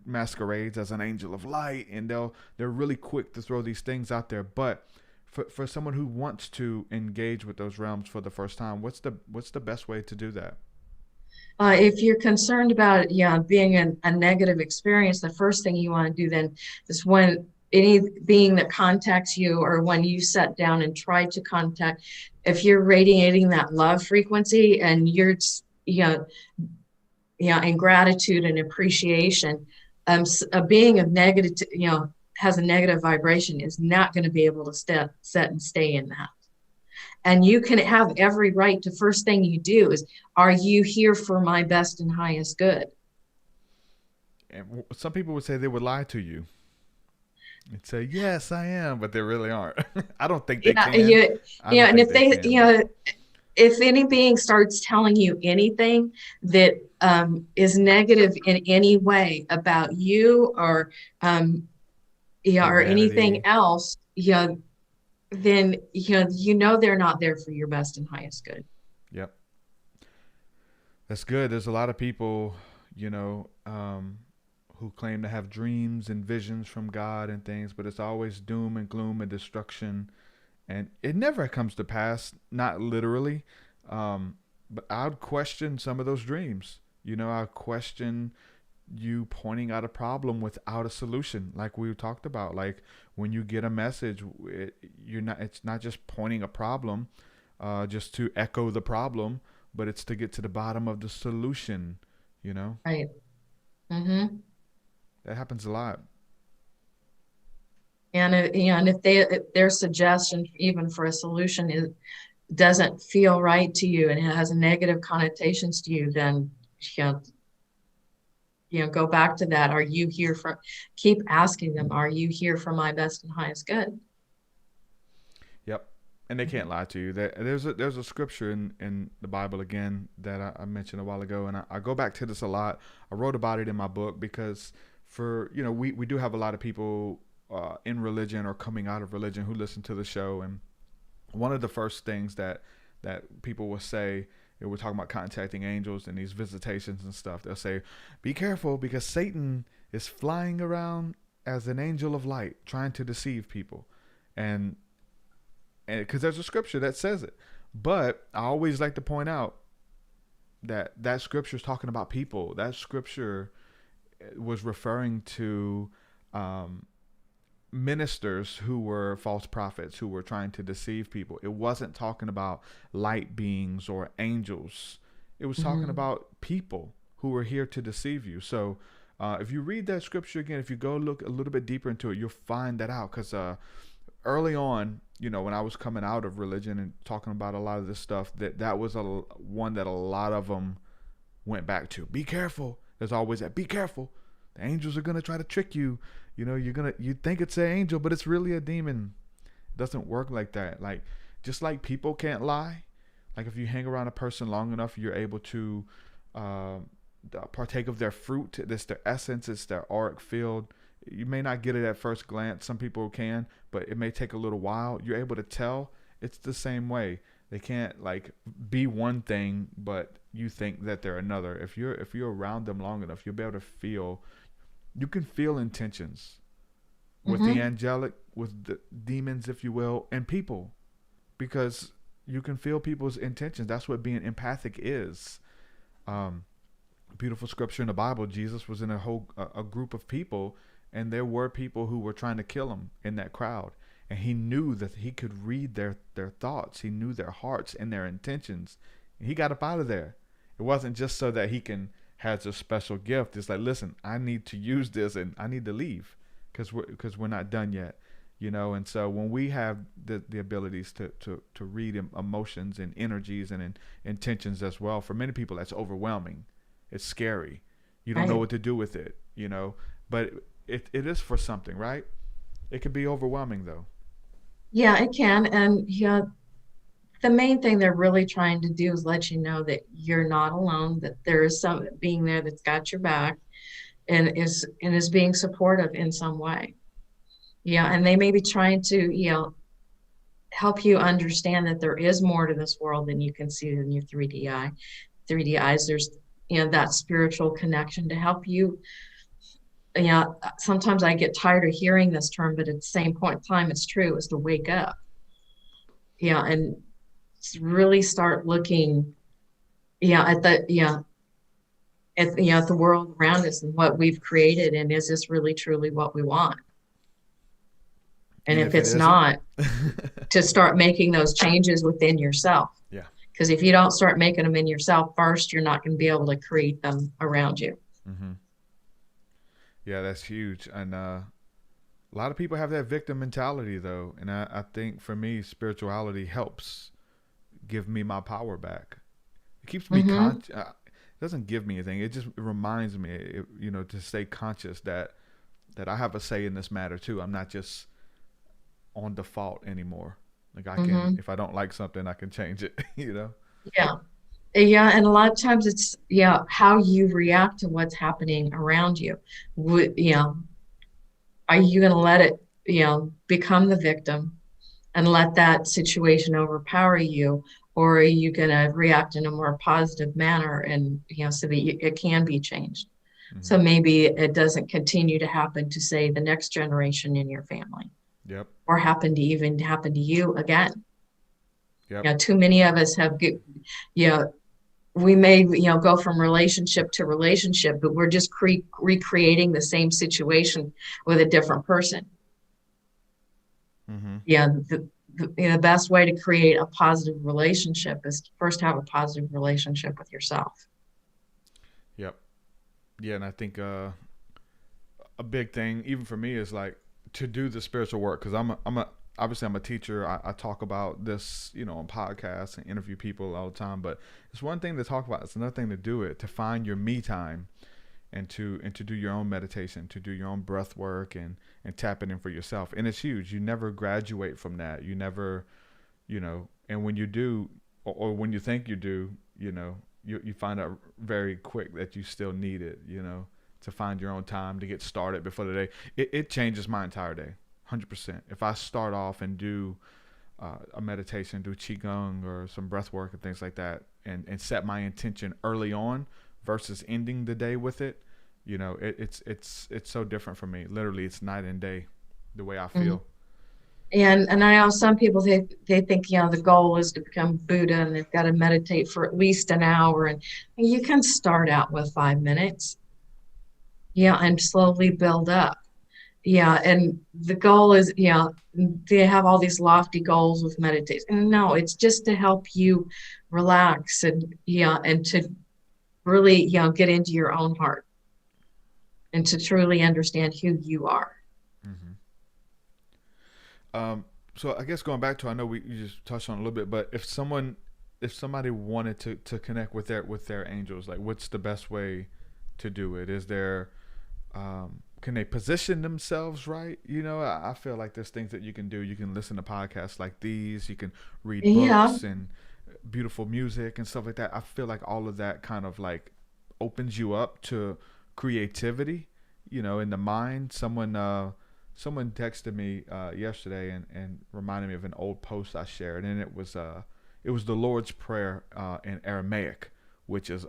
masquerades as an angel of light, and they're really quick to throw these things out there. But for someone who wants to engage with those realms for the first time, what's the best way to do that? If you're concerned about being a negative experience, the first thing you want to do then is when any being that contacts you, or when you sit down and try to contact, if you're radiating that love frequency and you're in gratitude and appreciation, a being of negative, has a negative vibration, is not going to be able to set and stay in that. And you can have every right to, first thing you do is, are you here for my best and highest good? And some people would say they would lie to you and say, yes, I am, but they really aren't. I don't think they can. And if if any being starts telling you anything that is negative in any way about you, or or anything else, then they're not there for your best and highest good. Yep. That's good. There's a lot of people, who claim to have dreams and visions from God and things, but it's always doom and gloom and destruction, and it never comes to pass, not literally. But I'd question some of those dreams. I'd question you pointing out a problem without a solution, like we talked about. Like, when you get a message, it's not just pointing a problem just to echo the problem, but it's to get to the bottom of the solution. Right. Mm-hmm. That happens a lot. And if their suggestion, even for a solution, doesn't feel right to you and it has negative connotations to you, then go back to that. Are you here for? Keep asking them. Are you here for my best and highest good? Yep. And they can't lie to you. There's a scripture in the Bible, again, that I mentioned a while ago, and I go back to this a lot. I wrote about it in my book because we do have a lot of people in religion or coming out of religion who listen to the show, and one of the first things that people will say, we're talking about contacting angels and these visitations and stuff, they'll say, be careful because Satan is flying around as an angel of light trying to deceive people. And because there's a scripture that says it. But I always like to point out that scripture is talking about people. That scripture was referring to ministers who were false prophets who were trying to deceive people. It wasn't talking about light beings or angels. It was talking about people who were here to deceive you. So if you read that scripture again, if you go look a little bit deeper into it, you'll find that out. Because early on, when I was coming out of religion and talking about a lot of this stuff, that was one that a lot of them went back to. Be careful. There's always that. Be careful. The angels are going to try to trick you. You think it's an angel, but it's really a demon. It doesn't work like that. Like, just like people can't lie. Like, if you hang around a person long enough, you're able to partake of their fruit. It's their essence. It's their auric field. You may not get it at first glance. Some people can, but it may take a little while. You're able to tell. It's the same way. They can't like be one thing, but you think that they're another. If you're around them long enough, you'll be able to feel. You can feel intentions with the angelic, with the demons, if you will, and people, because you can feel people's intentions. That's what being empathic is. Beautiful scripture in the Bible. Jesus was in a group of people, and there were people who were trying to kill him in that crowd. And he knew that he could read their thoughts. He knew their hearts and their intentions. And he got up out of there. It wasn't just so that he has a special gift. It's like, listen, I need to use this and I need to leave because we're not done yet. And so when we have the abilities to read emotions and energies and intentions as well, for many people that's overwhelming. It's scary. You don't know what to do with it, but it is for something, right? It could be overwhelming though. Yeah, it can. And the main thing they're really trying to do is let you know that you're not alone, that there is some being there that's got your back and is being supportive in some way. And they may be trying to, help you understand that there is more to this world than you can see in your 3D eyes. There's, that spiritual connection to help you. Sometimes I get tired of hearing this term, but at the same point in time, it's true, is to wake up. And really start looking, at the world around us and what we've created, and is this really truly what we want? And if it's not, to start making those changes within yourself. Yeah. Because if you don't start making them in yourself first, you're not going to be able to create them around you. Mm-hmm. Yeah, that's huge. And a lot of people have that victim mentality, though. And I think for me, spirituality helps give me my power back. It keeps me conscious. It doesn't give me anything. It just reminds me, to stay conscious that I have a say in this matter, too. I'm not just on default anymore. Like I can, if I don't like something, I can change it, Yeah. Yeah, and a lot of times it's how you react to what's happening around you. Are you going to let it become the victim and let that situation overpower you, or are you going to react in a more positive manner and so that it can be changed? So maybe it doesn't continue to happen to, say, the next generation in your family. Yep. Or happen to you again. Yep. Too many of us have we may, go from relationship to relationship, but we're just recreating the same situation with a different person. Mm-hmm. The best way to create a positive relationship is to first have a positive relationship with yourself. Yep. Yeah, and I think a big thing, even for me, is like to do the spiritual work, because obviously I'm a teacher. I talk about this, on podcasts and interview people all the time, but it's one thing to talk about. It's another thing to do it, to find your me time and to do your own meditation, to do your own breath work and tapping in for yourself. And it's huge. You never graduate from that. You never, and when you do, or when you think you do, you find out very quick that you still need it, to find your own time to get started before the day. It changes my entire day. 100%. If I start off and do a meditation, do qigong or some breath work and things like that, and set my intention early on versus ending the day with it, it's so different for me. Literally, it's night and day the way I feel. And I know some people, they think the goal is to become Buddha and they've got to meditate for at least an hour, and you can start out with 5 minutes, and slowly build up. And the goal is, they have all these lofty goals with meditation. No, it's just to help you relax and to really, get into your own heart and to truly understand who you are. Mm-hmm. So I guess going back to, I know you just touched on it a little bit, but if somebody wanted to connect with their angels, like what's the best way to do it? Is there, can they position themselves right? I feel like there's things that you can do. You can listen to podcasts like these. You can read books and beautiful music and stuff like that. I feel like all of that kind of like opens you up to creativity, in the mind. Someone texted me yesterday and reminded me of an old post I shared, and it was it was the Lord's Prayer in Aramaic, which is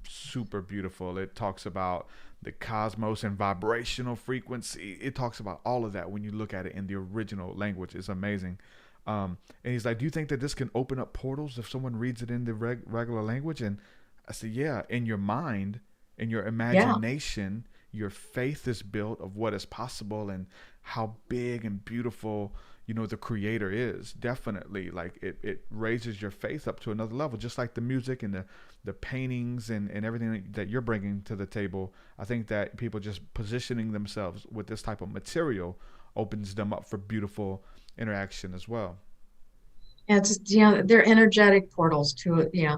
super beautiful. It talks about the cosmos and vibrational frequency. It talks about all of that when you look at it in the original language. It's amazing. And he's like, do you think that this can open up portals if someone reads it in the regular language? And I said, yeah, in your mind, in your imagination, your faith is built of what is possible and how big and beautiful, the Creator is. Definitely, like it raises your faith up to another level, just like the music and the paintings and everything that you're bringing to the table. I think that people just positioning themselves with this type of material opens them up for beautiful interaction as well. Yeah, it's they're energetic portals to it. Yeah.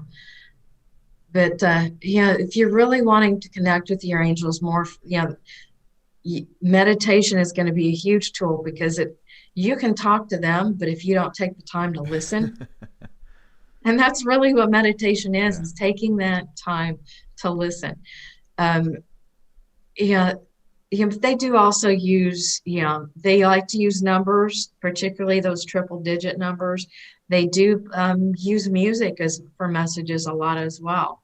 But if you're really wanting to connect with your angels more, meditation is going to be a huge tool, because you can talk to them, but if you don't take the time to listen, and that's really what meditation is taking that time to listen. But they do also use, they like to use numbers, particularly those triple digit numbers. They do use music for messages a lot as well.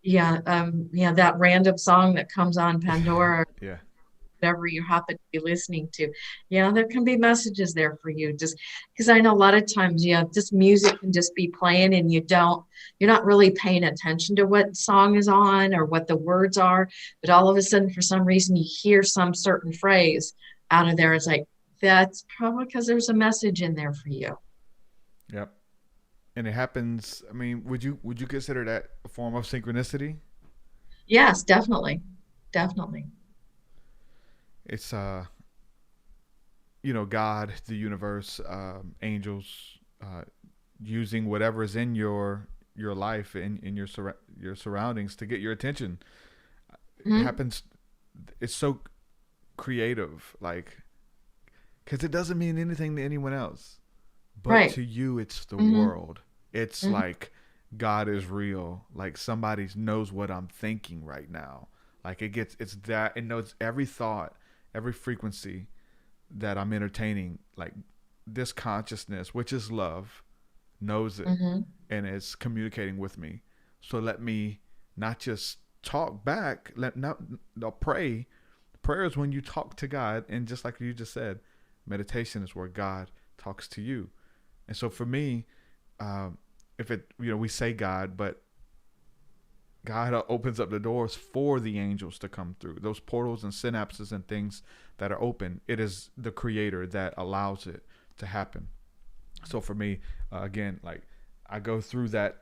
That random song that comes on Pandora, whatever you happen to be listening to, there can be messages there for you. Just because I know a lot of times, just music can just be playing and you're not really paying attention to what song is on or what the words are, but all of a sudden, for some reason, you hear some certain phrase out of there. It's like, that's probably because there's a message in there for you. Yep. And it happens. I mean, would you consider that a form of synchronicity? Yes, definitely. It's God, the universe, angels, using whatever is in your life, in your surroundings to get your attention. Mm-hmm. It happens. It's so creative, like, because it doesn't mean anything to anyone else, but to you, it's the world. It's like God is real. Like somebody knows what I'm thinking right now. Like it's that, it knows every thought, every frequency that I'm entertaining. Like this consciousness, which is love, knows it and is communicating with me. So let me not just talk back. Pray. Prayer is when you talk to God, and just like you just said, meditation is where God talks to you. And so for me, if we say God, but God opens up the doors for the angels to come through. Those portals and synapses and things that are open, it is the Creator that allows it to happen. So for me, again, like I go through that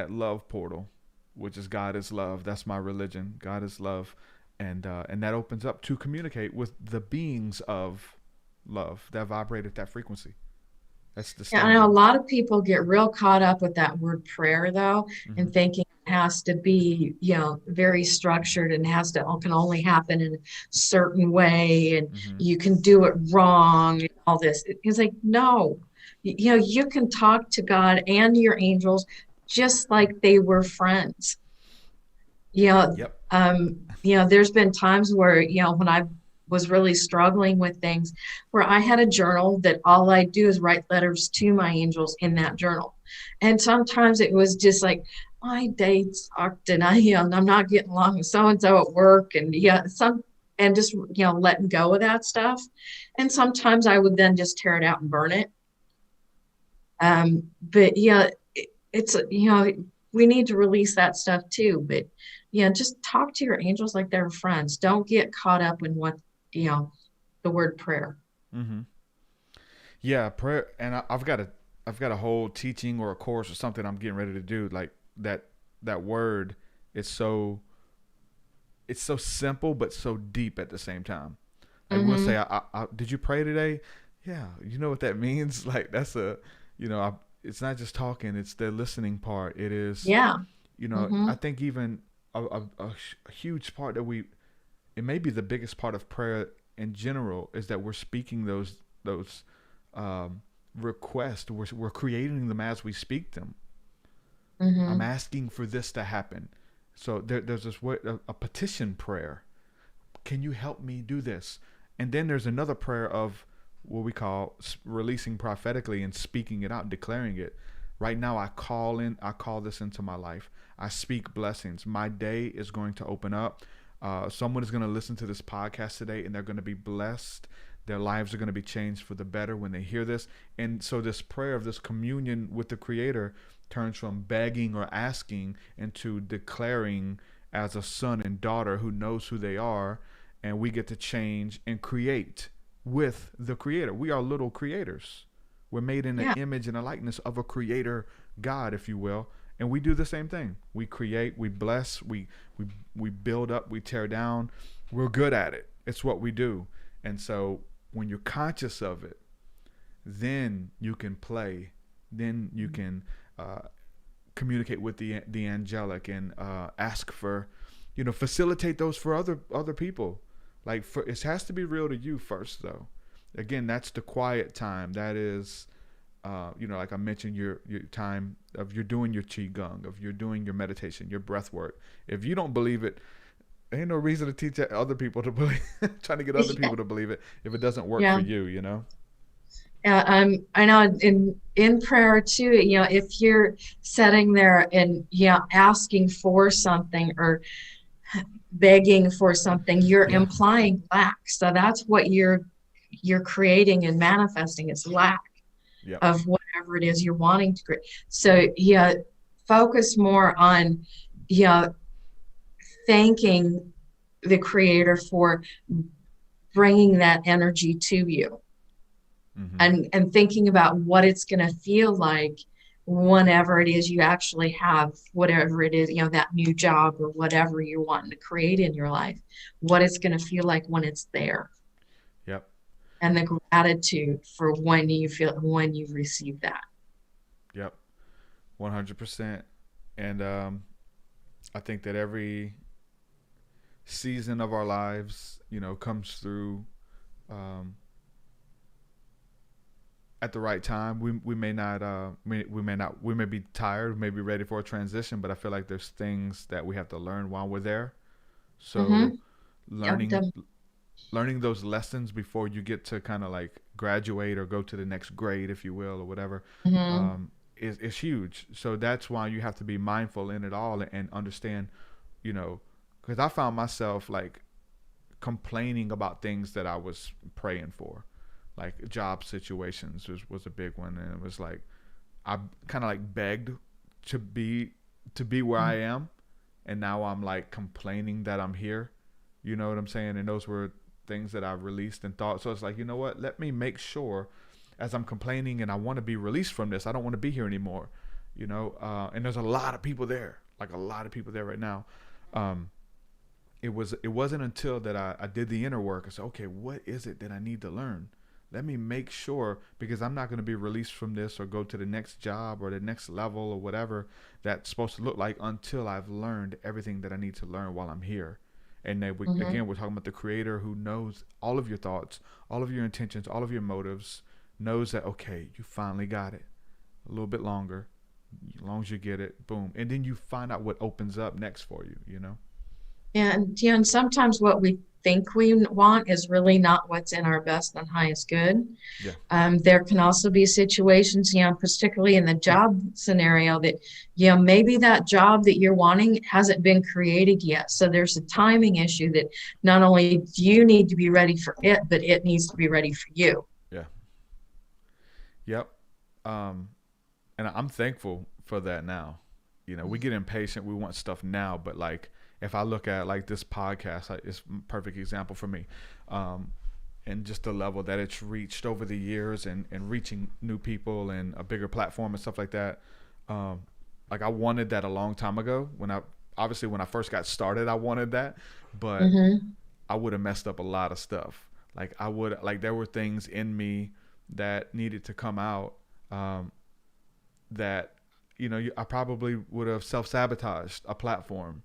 love portal, which is God is love. That's my religion. God is love. And that opens up to communicate with the beings of love that vibrate at that frequency. That's the standard. I know a lot of people get real caught up with that word prayer, though, and thinking it has to be, very structured and can only happen in a certain way, and you can do it wrong and all this. It's like, no, you can talk to God and your angels just like they were friends. There's been times where, when I was really struggling with things, where I had a journal that all I do is write letters to my angels in that journal. And sometimes it was just like, my day sucked and I'm not getting along with so-and-so at work, and just, letting go of that stuff. And sometimes I would then just tear it out and burn it. It's, we need to release that stuff too. But just talk to your angels like they're friends. Don't get caught up in what, the word prayer. Yeah, prayer. And I've got a whole teaching or a course or something I'm getting ready to do. Like that word is so simple, but so deep at the same time. I will say, did you pray today? Yeah. You know what that means? Like that's it's not just talking, it's the listening part. It is, I think even a huge part that it may be the biggest part of prayer in general is that we're speaking those requests. We're creating them as we speak them. I'm asking for this to happen. So there's this word, a petition prayer. Can you help me do this? And then there's another prayer of what we call releasing prophetically and speaking it out, declaring it. Right now, I call this into my life. I speak blessings. My day is going to open up. Someone is going to listen to this podcast today, and they're going to be blessed. Their lives are going to be changed for the better when they hear this. And so this prayer of this communion with the Creator turns from begging or asking into declaring as a son and daughter who knows who they are, and we get to change and create with the Creator. We are little creators. We're made in the image and a likeness of a creator God, if you will. And we do the same thing. We create, we bless, we build up, we tear down. We're good at it. It's what we do. And so when you're conscious of it, then you can play. Then you can communicate with the angelic and ask for, facilitate those for other people. Like, it has to be real to you first, though. Again, that's the quiet time. That is, like I mentioned, your time of you're doing your qigong, of you're doing your meditation, your breath work. If you don't believe it, ain't no reason to teach other people to believe. Trying to get other people to believe it if it doesn't work for you. I know in prayer too. If you're sitting there and asking for something or begging for something, you're implying lack. So that's what you're creating and manifesting is lack of whatever it is you're wanting to create. So focus more on thanking the Creator for bringing that energy to you, and thinking about what it's going to feel like whenever it is you actually have whatever it is, that new job or whatever you're wanting to create in your life, what it's going to feel like when it's there. Yep. And the gratitude for when you've received that. Yep. 100%. And I think that every season of our lives, comes through at the right time. We may be tired, we may be ready for a transition, but I feel like there's things that we have to learn while we're there. So learning those lessons before you get to kind of like graduate or go to the next grade, if you will, or whatever, is huge. So that's why you have to be mindful in it all and understand, because I found myself like complaining about things that I was praying for. Like job situations was a big one, and it was like I kind of like begged to be where I am, and now I'm like complaining that I'm here. You know what I'm saying? And those were things that I released and thought. So it's like, you know what? Let me make sure, as I'm complaining and I want to be released from this, I don't want to be here anymore. And there's a lot of people there, like a lot of people there right now. It wasn't until that I did the inner work. I said, okay, what is it that I need to learn? Let me make sure, because I'm not going to be released from this or go to the next job or the next level or whatever that's supposed to look like until I've learned everything that I need to learn while I'm here. And then again, we're talking about the Creator who knows all of your thoughts, all of your intentions, all of your motives, knows that, okay, you finally got it. A little bit longer. As long as you get it, boom. And then you find out what opens up next for you, And sometimes what we think we want is really not what's in our best and highest good. Yeah. There can also be situations, particularly in the job scenario, that maybe that job that you're wanting hasn't been created yet. So there's a timing issue that not only do you need to be ready for it, but it needs to be ready for you. Yeah. Yep. And I'm thankful for that now. We get impatient. We want stuff now, but like, if I look at like this podcast, it's a perfect example for me. And just the level that it's reached over the years and reaching new people and a bigger platform and stuff like that. Like I wanted that a long time ago when I first got started, I wanted that, but I would have messed up a lot of stuff. There were things in me that needed to come out, that, I probably would have self-sabotaged a platform.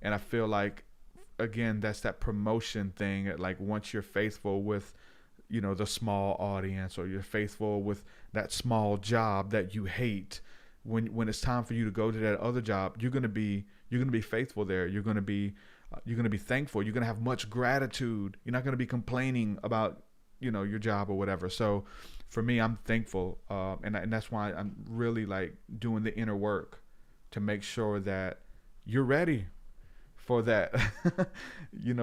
And I feel like, again, that's that promotion thing. Like once you're faithful with, the small audience, or you're faithful with that small job that you hate, when it's time for you to go to that other job, you're gonna be faithful there. You're gonna be thankful. You're gonna have much gratitude. You're not gonna be complaining about your job or whatever. So for me, I'm thankful, and that's why I'm really like doing the inner work to make sure that you're ready for that.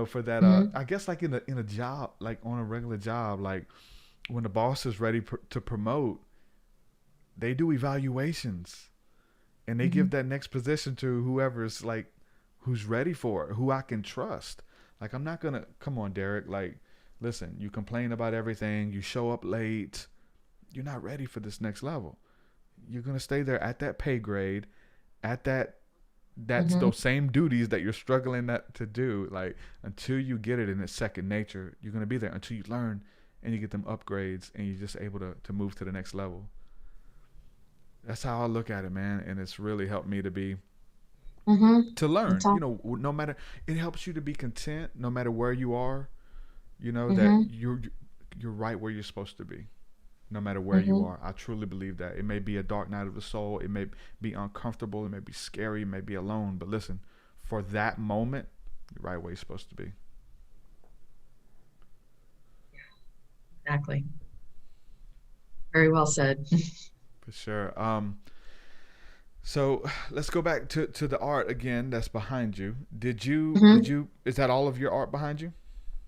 For that. I guess like in a job, like on a regular job, like when the boss is ready to promote, they do evaluations, and they give that next position to whoever's like who's ready for it, who I can trust. Like I'm not gonna come on, Derek. Like, listen, you complain about everything, you show up late. You're not ready for this next level. You're gonna stay there at that pay grade, at that's those same duties that you're struggling to do. Like until you get it and it's second nature, you're gonna be there until you learn and you get them upgrades and you're just able to move to the next level. That's how I look at it, man, and it's really helped me to be to learn. No matter, it helps you to be content no matter where you are. That you're right where you're supposed to be. No matter where you are. I truly believe that. It may be a dark night of the soul. It may be uncomfortable. It may be scary. It may be alone. But listen, for that moment, you're right where you're supposed to be. Exactly. Very well said. For sure. So let's go back to the art again that's behind you. Did you, is that all of your art behind you?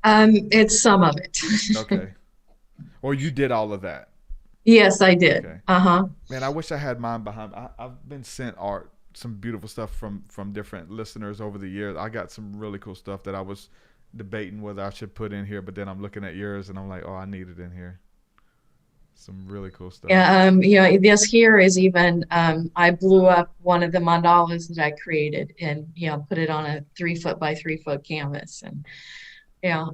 It's some of it. Okay. Or you did all of that? Yes, I did. Okay. Uh-huh. Man, I wish I had mine behind. I've been sent art, some beautiful stuff from different listeners over the years. I got some really cool stuff that I was debating whether I should put in here, but then I'm looking at yours and I'm like, oh, I need it in here. Some really cool stuff. Yeah, this here is even, I blew up one of the mandalas that I created and, put it on a 3 foot by 3 foot canvas. And yeah.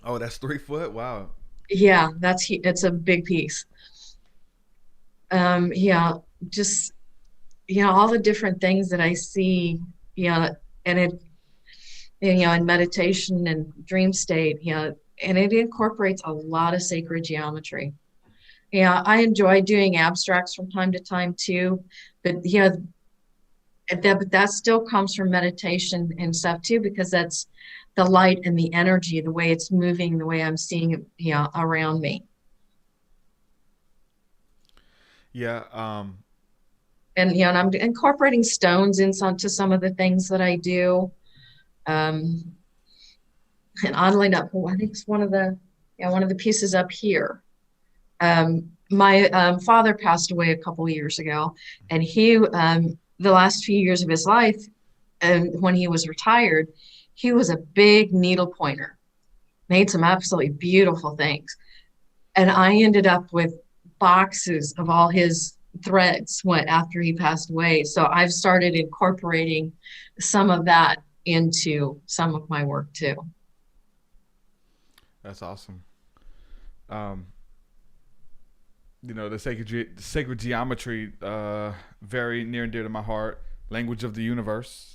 Oh, that's 3 foot? Wow. Yeah, it's a big piece. Just, all the different things that I see, and it, in meditation and dream state, and it incorporates a lot of sacred geometry. Yeah, I enjoy doing abstracts from time to time too, but that still comes from meditation and stuff too, because that's the light and the energy, the way it's moving, the way I'm seeing it, around me. Yeah. And I'm incorporating stones into some of the things that I do. And oddly enough, I think it's one of the pieces up here. My father passed away a couple years ago, and he, the last few years of his life, and when he was retired, he was a big needle pointer, made some absolutely beautiful things. And I ended up with boxes of all his threads after he passed away. So I've started incorporating some of that into some of my work too. That's awesome. The sacred geometry, very near and dear to my heart. Language of the universe.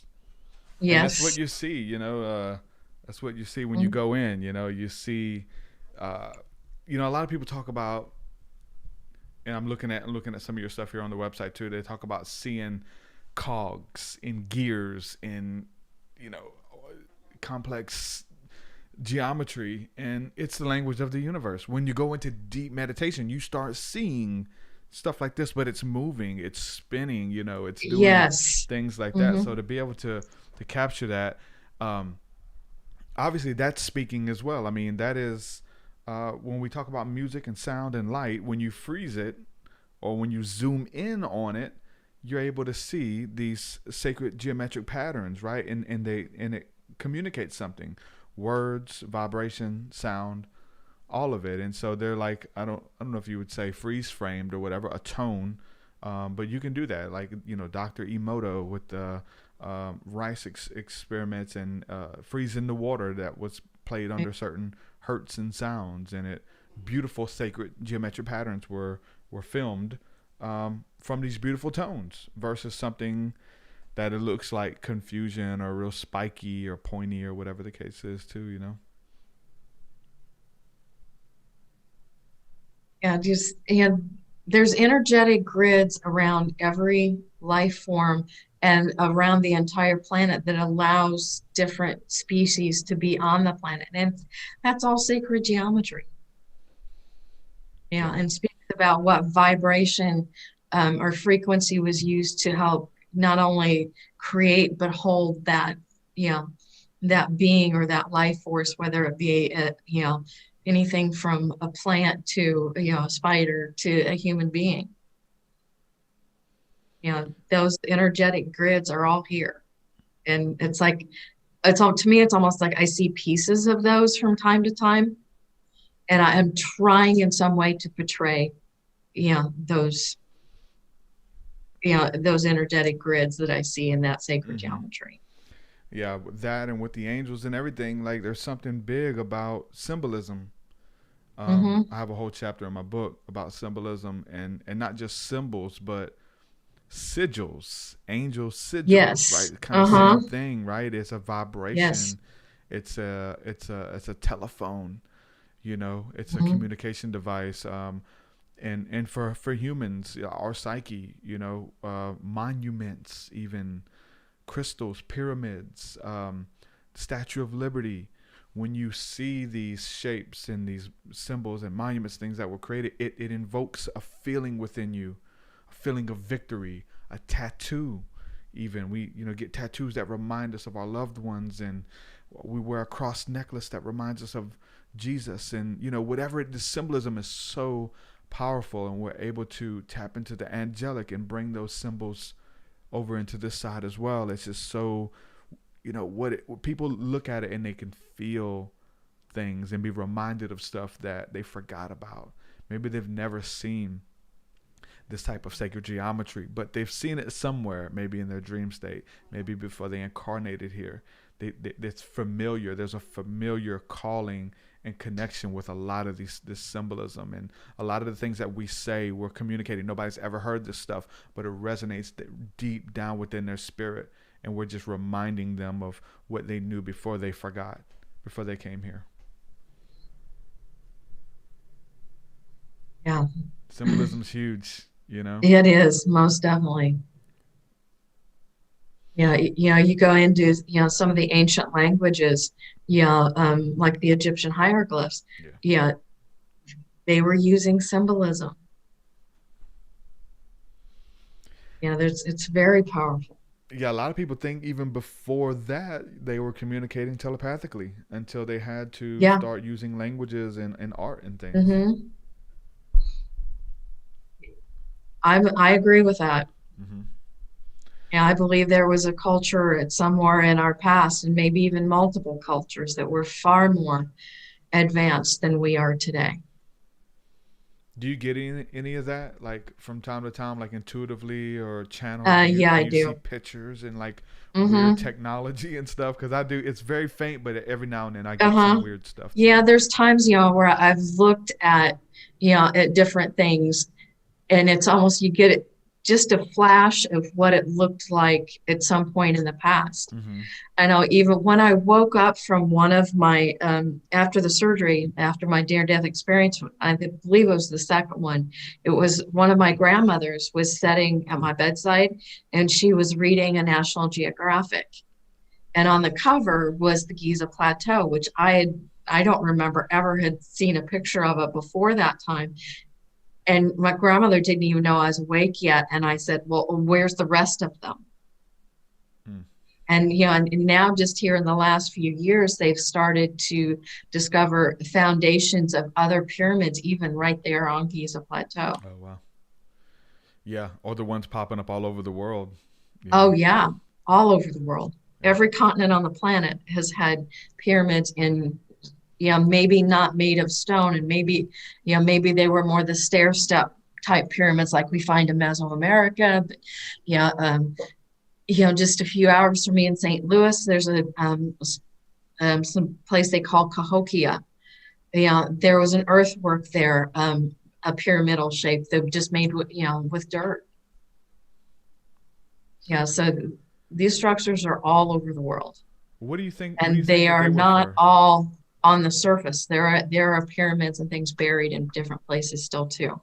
Yes. And that's what you see, that's what you see when you go in, you see, a lot of people talk about, and I'm looking at some of your stuff here on the website too. They talk about seeing cogs in gears in, complex geometry, and it's the language of the universe. When you go into deep meditation, you start seeing stuff like this, but it's moving, it's spinning, it's doing things like that. So to be able to capture that, obviously that's speaking as well. I mean, that is when we talk about music and sound and light, when you freeze it or when you zoom in on it, you're able to see these sacred geometric patterns, right? And it communicates something. Words, vibration, sound, all of it. And so they're like, I don't know if you would say freeze framed or whatever, a tone, but you can do that. Like, Dr. Emoto with the rice experiments and freezing the water that was played under certain hertz and sounds, and it beautiful sacred geometric patterns were filmed from these beautiful tones versus something that it looks like confusion or real spiky or pointy or whatever the case is too, Yeah, there's energetic grids around every life form and around the entire planet that allows different species to be on the planet. And that's all sacred geometry. Yeah, and speaks about what vibration or frequency was used to help not only create but hold that, you know, that being or that life force, whether it be anything from a plant to a spider to a human being. Those energetic grids are all here, and it's like to me it's almost like I see pieces of those from time to time, and I am trying in some way to portray those those energetic grids that I see in that sacred geometry. Yeah, with that and with the angels and everything, like there's something big about symbolism. I have a whole chapter in my book about symbolism and not just symbols, but sigils, angel sigils, Yes. right? Kind of same thing, right? It's a vibration. Yes. It's a telephone, it's a communication device. And for humans, our psyche, monuments, even crystals, pyramids, Statue of Liberty. When you see these shapes and these symbols and monuments, things that were created, it invokes a feeling within you, a feeling of victory, a tattoo. Even we, get tattoos that remind us of our loved ones, and we wear a cross necklace that reminds us of Jesus, and whatever. The symbolism is so powerful, and we're able to tap into the angelic and bring those symbols over into this side as well. It's just so, what people look at it and they can feel things and be reminded of stuff that they forgot about. Maybe they've never seen this type of sacred geometry, but they've seen it somewhere, maybe in their dream state, maybe before they incarnated here. It's familiar. There's a familiar calling and connection with a lot of this symbolism, and a lot of the things that we say, we're communicating. Nobody's ever heard this stuff, but it resonates deep down within their spirit, and we're just reminding them of what they knew before they forgot, before they came here. Yeah. Symbolism's huge, It is, most definitely. You go into, some of the ancient languages, like the Egyptian hieroglyphs. Yeah. They were using symbolism. It's very powerful. Yeah, a lot of people think even before that they were communicating telepathically until they had to start using languages and art and things. I agree with that. Mm-hmm. Yeah, I believe there was a culture at somewhere in our past, and maybe even multiple cultures, that were far more advanced than we are today. Do you get any of that, like from time to time, like intuitively or channel? Yeah, I do. See pictures and like weird technology and stuff? Because I do. It's very faint, but every now and then I get some weird stuff. Yeah, there's times where I've looked at at different things, and it's almost you get it just a flash of what it looked like at some point in the past. I know even when I woke up from one of my, after the surgery, after my near-death experience, I believe it was the second one, it was one of my grandmothers was sitting at my bedside, and she was reading a National Geographic. And on the cover was the Giza Plateau, which I don't remember ever had seen a picture of it before that time. And my grandmother didn't even know I was awake yet. And I said, well, where's the rest of them? And, and now just here in the last few years, they've started to discover foundations of other pyramids, even right there on Giza Plateau. Oh, wow. Yeah. Or the ones popping up all over the world. Oh, yeah. All over the world. Every continent on the planet has had pyramids in, maybe not made of stone, and maybe they were more the stair step type pyramids like we find in Mesoamerica. But, just a few hours from me in St. Louis, there's some place they call Cahokia. There was an earthwork there, a pyramidal shape that just made with dirt. Yeah, so these structures are all over the world. What do you think? And they are not all on the surface. There are pyramids and things buried in different places still too.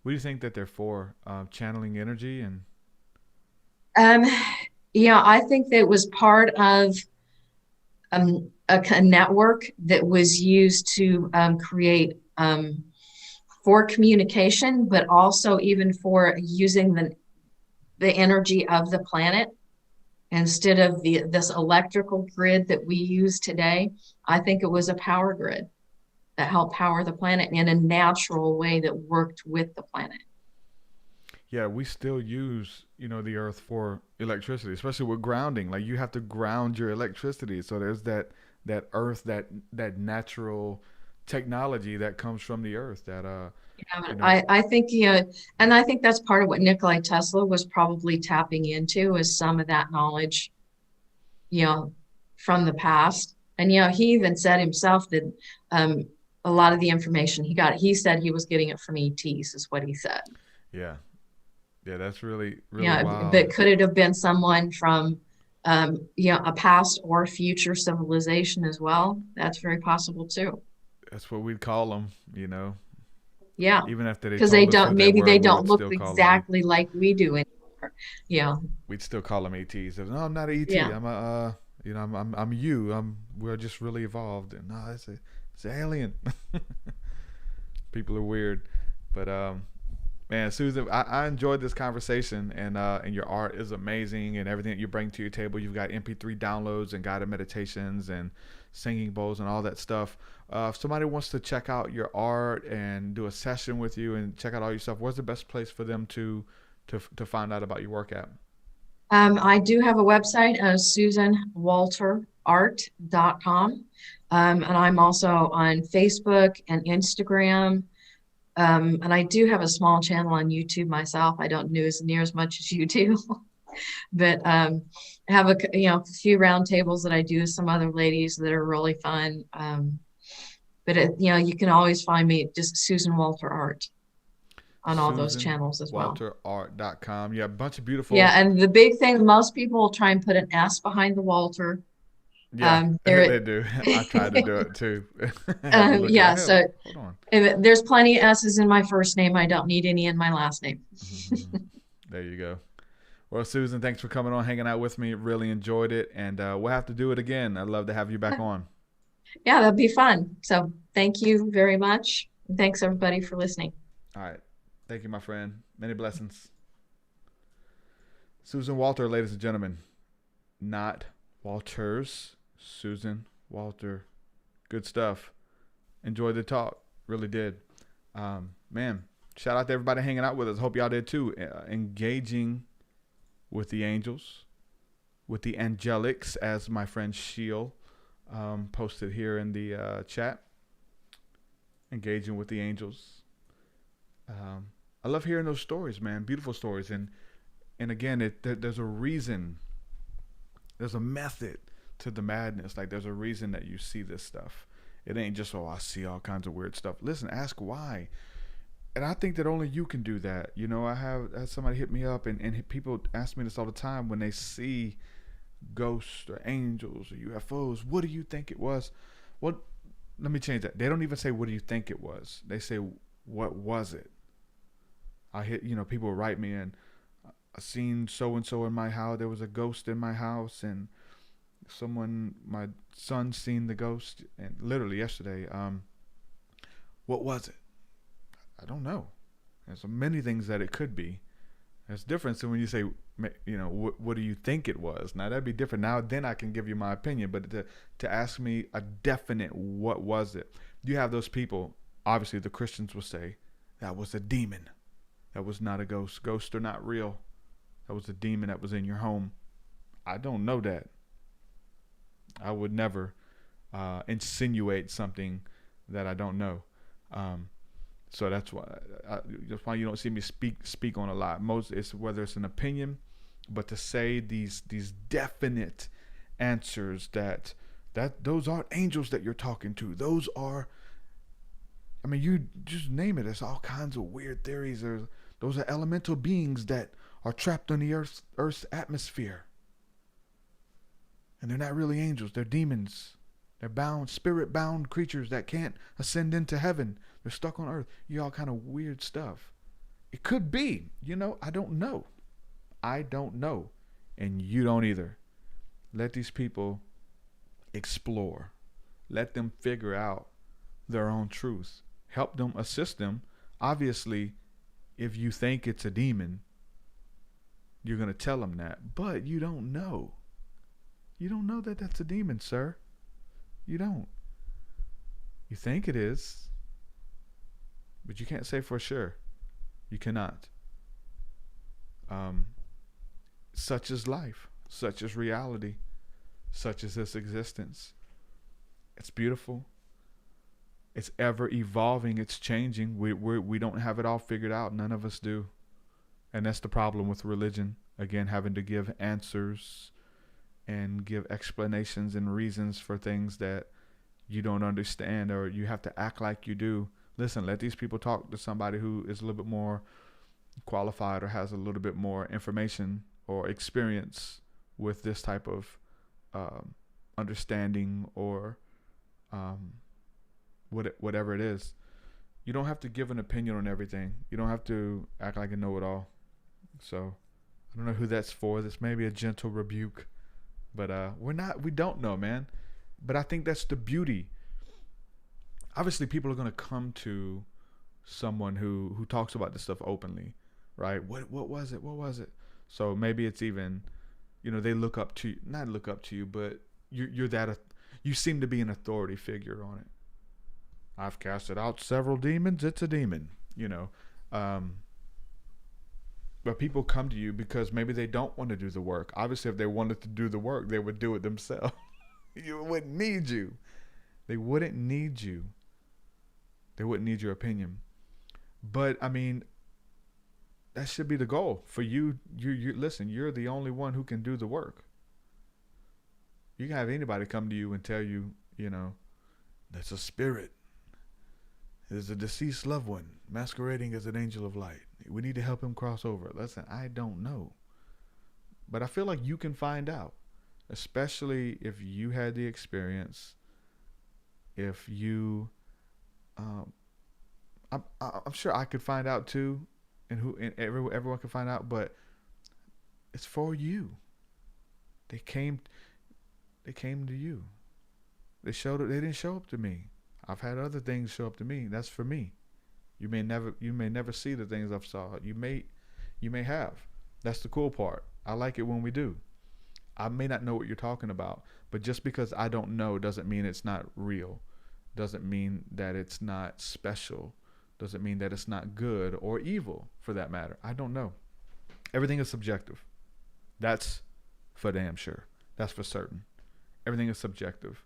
What do you think that they're for? Channeling energy and. I think that it was part of a network that was used to create for communication, but also even for using the energy of the planet instead of this electrical grid that we use today. I think it was a power grid that helped power the planet in a natural way that worked with the planet. Yeah, we still use, the earth for electricity, especially with grounding. Like, you have to ground your electricity. So there's that earth, that natural technology that comes from the earth that I think and I think that's part of what Nikolai Tesla was probably tapping into, is some of that knowledge, from the past. And he even said himself that a lot of the information he said he was getting it from ETs, is what he said. Yeah. Yeah, that's really But wild. could it have been someone from a past or future civilization as well? That's very possible too. That's what we'd call them, Yeah, Even after they because told they us don't. what Maybe they we don't would look still call exactly like we do anymore. Yeah. We'd still call them ETs. No, I'm not an ET. Yeah. I'm I'm you. We're just really evolved. And no, it's an alien. People are weird, but man, Susan, I enjoyed this conversation, and your art is amazing, and everything that you bring to your table. You've got MP3 downloads and guided meditations and singing bowls and all that stuff. If somebody wants to check out your art and do a session with you and check out all your stuff, where's the best place for them to find out about your work at? I do have a website, SusanWalterArt.com. And I'm also on Facebook and Instagram. And I do have a small channel on YouTube myself. I don't do near as much as you do, but I have a few roundtables that I do with some other ladies that are really fun. But you can always find me just Susan Walter Art on all those channels as well. SusanWalterArt.com. Yeah, a bunch of beautiful. Yeah, and the big thing, most people will try and put an S behind the Walter. Yeah, they do. I tried to do it too. Yeah, so hold on. There's plenty of S's in my first name. I don't need any in my last name. There you go. Well, Susan, thanks for coming on, hanging out with me. Really enjoyed it, and we'll have to do it again. I'd love to have you back on. Yeah, that'd be fun. So thank you very much. Thanks everybody for listening. All right. Thank you, my friend. Many blessings. Susan Walter, ladies and gentlemen. Not Walters. Susan Walter. Good stuff. Enjoyed the talk. Really did. Man, shout out to everybody hanging out with us. Hope y'all did too. Engaging with the angels, with the angelics, as my friend Sheil posted here in the chat. Engaging with the angels. I love hearing those stories, man. Beautiful stories. And again, there's a reason. There's a method to the madness. Like, there's a reason that you see this stuff. It ain't just, I see all kinds of weird stuff. Listen, ask why. And I think that only you can do that. I had somebody hit me up, and people ask me this all the time when they see ghosts or angels or UFOs. What do you think it was? Well, let me change that. They don't even say, what do you think it was? They say, what was it? People write me, and I seen so-and-so in my house. There was a ghost in my house, and my son seen the ghost, and literally yesterday. What was it? I don't know. There's so many things that it could be. It's different. So when you say, what do you think it was? Now that'd be different. Now then I can give you my opinion, but to ask me a definite, what was it? You have those people. Obviously, the Christians will say that was a demon. That was not a ghost. Ghosts are not real. That was a demon that was in your home. I don't know that. I would never insinuate something that I don't know. So that's why you don't see me speak on a lot. Most it's whether it's an opinion, but to say these definite answers that those aren't angels that you're talking to. Those are, you just name it. There's all kinds of weird theories. Those are elemental beings that are trapped on the Earth's atmosphere. And they're not really angels. They're demons. They're spirit-bound creatures that can't ascend into heaven. They're stuck on Earth. All kind of weird stuff. It could be. I don't know. I don't know. And you don't either. Let these people explore. Let them figure out their own truth. Help them, assist them Obviously, if you think it's a demon, you're going to tell them that, but you don't know. You don't know that that's a demon, sir. You don't. You think it is, but you can't say for sure. You cannot. Such is life. Such is reality. Such is this existence. It's beautiful. It's ever evolving. It's changing. We don't have it all figured out. None of us do. And that's the problem with religion. Again, having to give answers and give explanations and reasons for things that you don't understand, or you have to act like you do. Listen, let these people talk to somebody who is a little bit more qualified or has a little bit more information or experience with this type of understanding or whatever it is. You don't have to give an opinion on everything. You don't have to act like a know-it-all. So I don't know who that's for. This may be a gentle rebuke, but we don't know, man. But I think that's the beauty. Obviously, people are going to come to someone who talks about this stuff openly, right? What was it? What was it? So maybe it's even, they look up to you, not look up to you, but you seem to be an authority figure on it. I've casted out several demons. It's a demon, But people come to you because maybe they don't want to do the work. Obviously, if they wanted to do the work, they would do it themselves. You wouldn't need you. They wouldn't need you. They wouldn't need your opinion. But I mean, that should be the goal for you. You listen. You're the only one who can do the work. You can have anybody come to you and tell you, that's a spirit. There's a deceased loved one masquerading as an angel of light. We need to help him cross over. Listen, I don't know, but I feel like you can find out. Especially if you had the experience, if you, I'm sure I could find out too, and everyone could find out. But it's for you. They came to you. They didn't show up to me. I've had other things show up to me. That's for me. You may never see the things I've saw. You may have. That's the cool part. I like it when we do. I may not know what you're talking about, but just because I don't know doesn't mean it's not real. Doesn't mean that it's not special. Doesn't mean that it's not good or evil, for that matter. I don't know. Everything is subjective. That's for damn sure. That's for certain. Everything is subjective.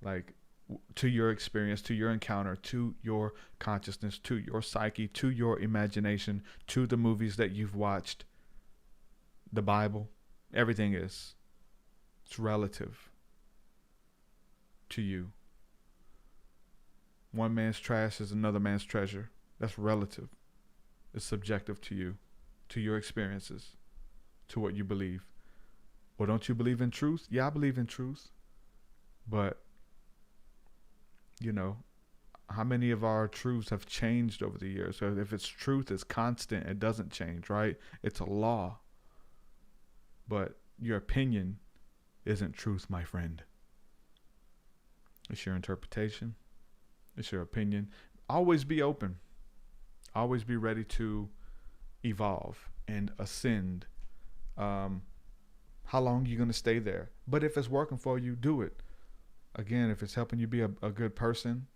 Like, to your experience, to your encounter, to your consciousness, to your psyche, to your imagination, to the movies that you've watched, the Bible, everything is. It's relative to you. One man's trash is another man's treasure. That's relative. It's subjective to you, to your experiences, to what you believe. Well, don't you believe in truth? Yeah, I believe in truth. But, how many of our truths have changed over the years? So if it's truth, it's constant. It doesn't change, right? It's a law. But your opinion isn't truth, my friend. It's your interpretation. It's your opinion. Always be open. Always be ready to evolve and ascend. How long are you going to stay there? But if it's working for you, do it. Again, if it's helping you be a good person,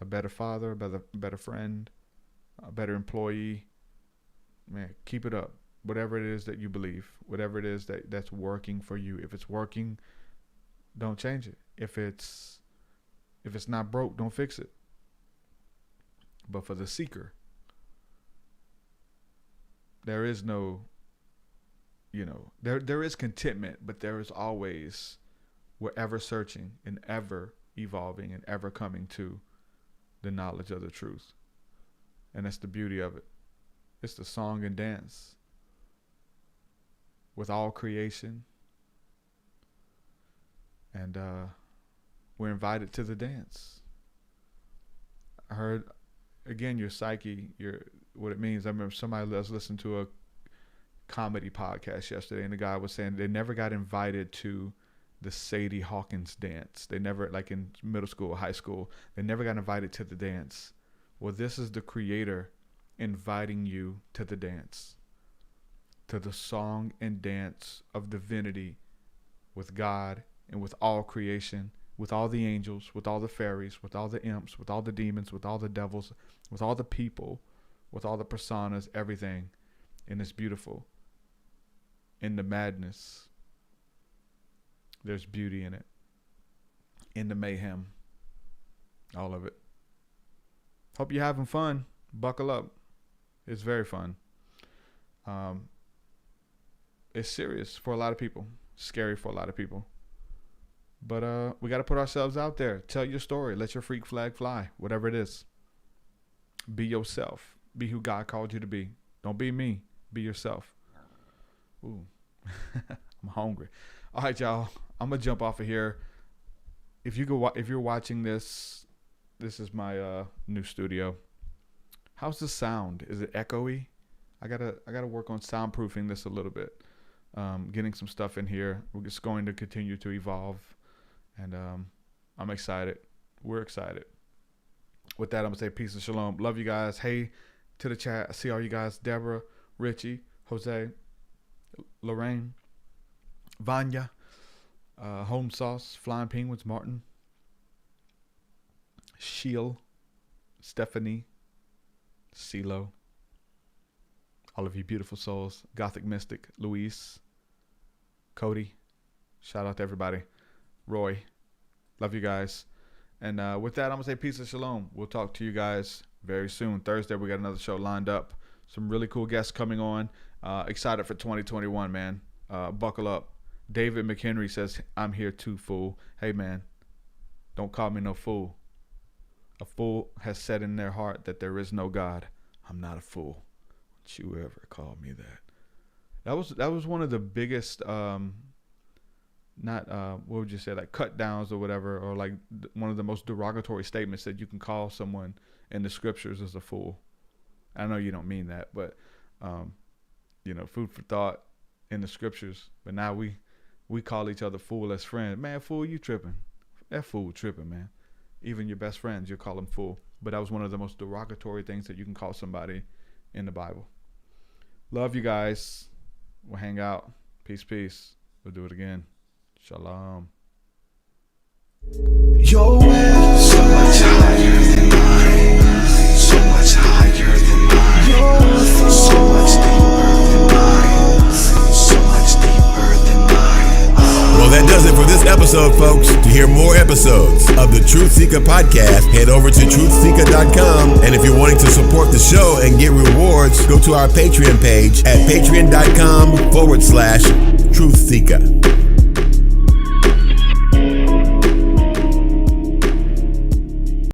a better father, a better friend, a better employee, man, keep it up. Whatever it is that you believe, whatever it is that's working for you. If it's working, don't change it. If it's not broke, don't fix it. But for the seeker, there is no, there is contentment, but there is always, we're ever searching and ever evolving and ever coming to the knowledge of the truth. And that's the beauty of it. It's the song and dance with all creation. And we're invited to the dance. I heard, again, your psyche, what it means. I remember somebody was listening to a comedy podcast yesterday, and the guy was saying they never got invited to the Sadie Hawkins dance. They never, like in middle school or high school, they never got invited to the dance. Well, this is the creator inviting you to the dance, to the song and dance of divinity with God and with all creation, with all the angels, with all the fairies, with all the imps, with all the demons, with all the devils, with all the people, with all the personas, everything. And it's beautiful. In the madness, there's beauty in it. In the mayhem, all of it. Hope you're having fun. Buckle up. It's very fun. It's serious for a lot of people. Scary for a lot of people. But we got to put ourselves out there. Tell your story. Let your freak flag fly. Whatever it is. Be yourself. Be who God called you to be. Don't be me. Be yourself. Ooh. I'm hungry. All right, y'all. I'm going to jump off of here. If you're watching this, this is my new studio. How's the sound? Is it echoey? I gotta work on soundproofing this a little bit. Getting some stuff in here. We're just going to continue to evolve. And I'm excited. We're excited. With that, I'm going to say peace and shalom. Love you guys. Hey to the chat. I see all you guys. Deborah, Richie, Jose, Lorraine, Vanya, Home Sauce, Flying Penguins, Martin, Sheil, Stephanie, CeeLo, all of you beautiful souls, Gothic Mystic, Luis, Cody, shout out to everybody, Roy, love you guys. And with that, I'm going to say peace and shalom. We'll talk to you guys very soon. Thursday, we got another show lined up. Some really cool guests coming on. Excited for 2021, man. Buckle up. David McHenry says, I'm here too, fool. Hey, man, don't call me no fool. A fool has said in their heart that there is no God. I'm not a fool. Don't you ever call me that. That was one of the biggest, what would you say, like cut downs or whatever, or like one of the most derogatory statements that you can call someone in the scriptures as a fool. I know you don't mean that, but, food for thought in the scriptures. But now we call each other fool as friends. Man, fool, you tripping. That fool tripping, man. Even your best friends, you call them fool. But that was one of the most derogatory things that you can call somebody in the Bible. Love you guys. We'll hang out. Peace, peace. We'll do it again. Shalom. Your way so much higher than mine. So much higher than mine. You're so much deeper than mine. So much deeper than mine. Well, that does it for this episode, folks. To hear more episodes of the TruthSeekah podcast, head over to TruthSeekah.com. And if you're wanting to support the show and get rewards, go to our Patreon page at patreon.com/TruthSeekah.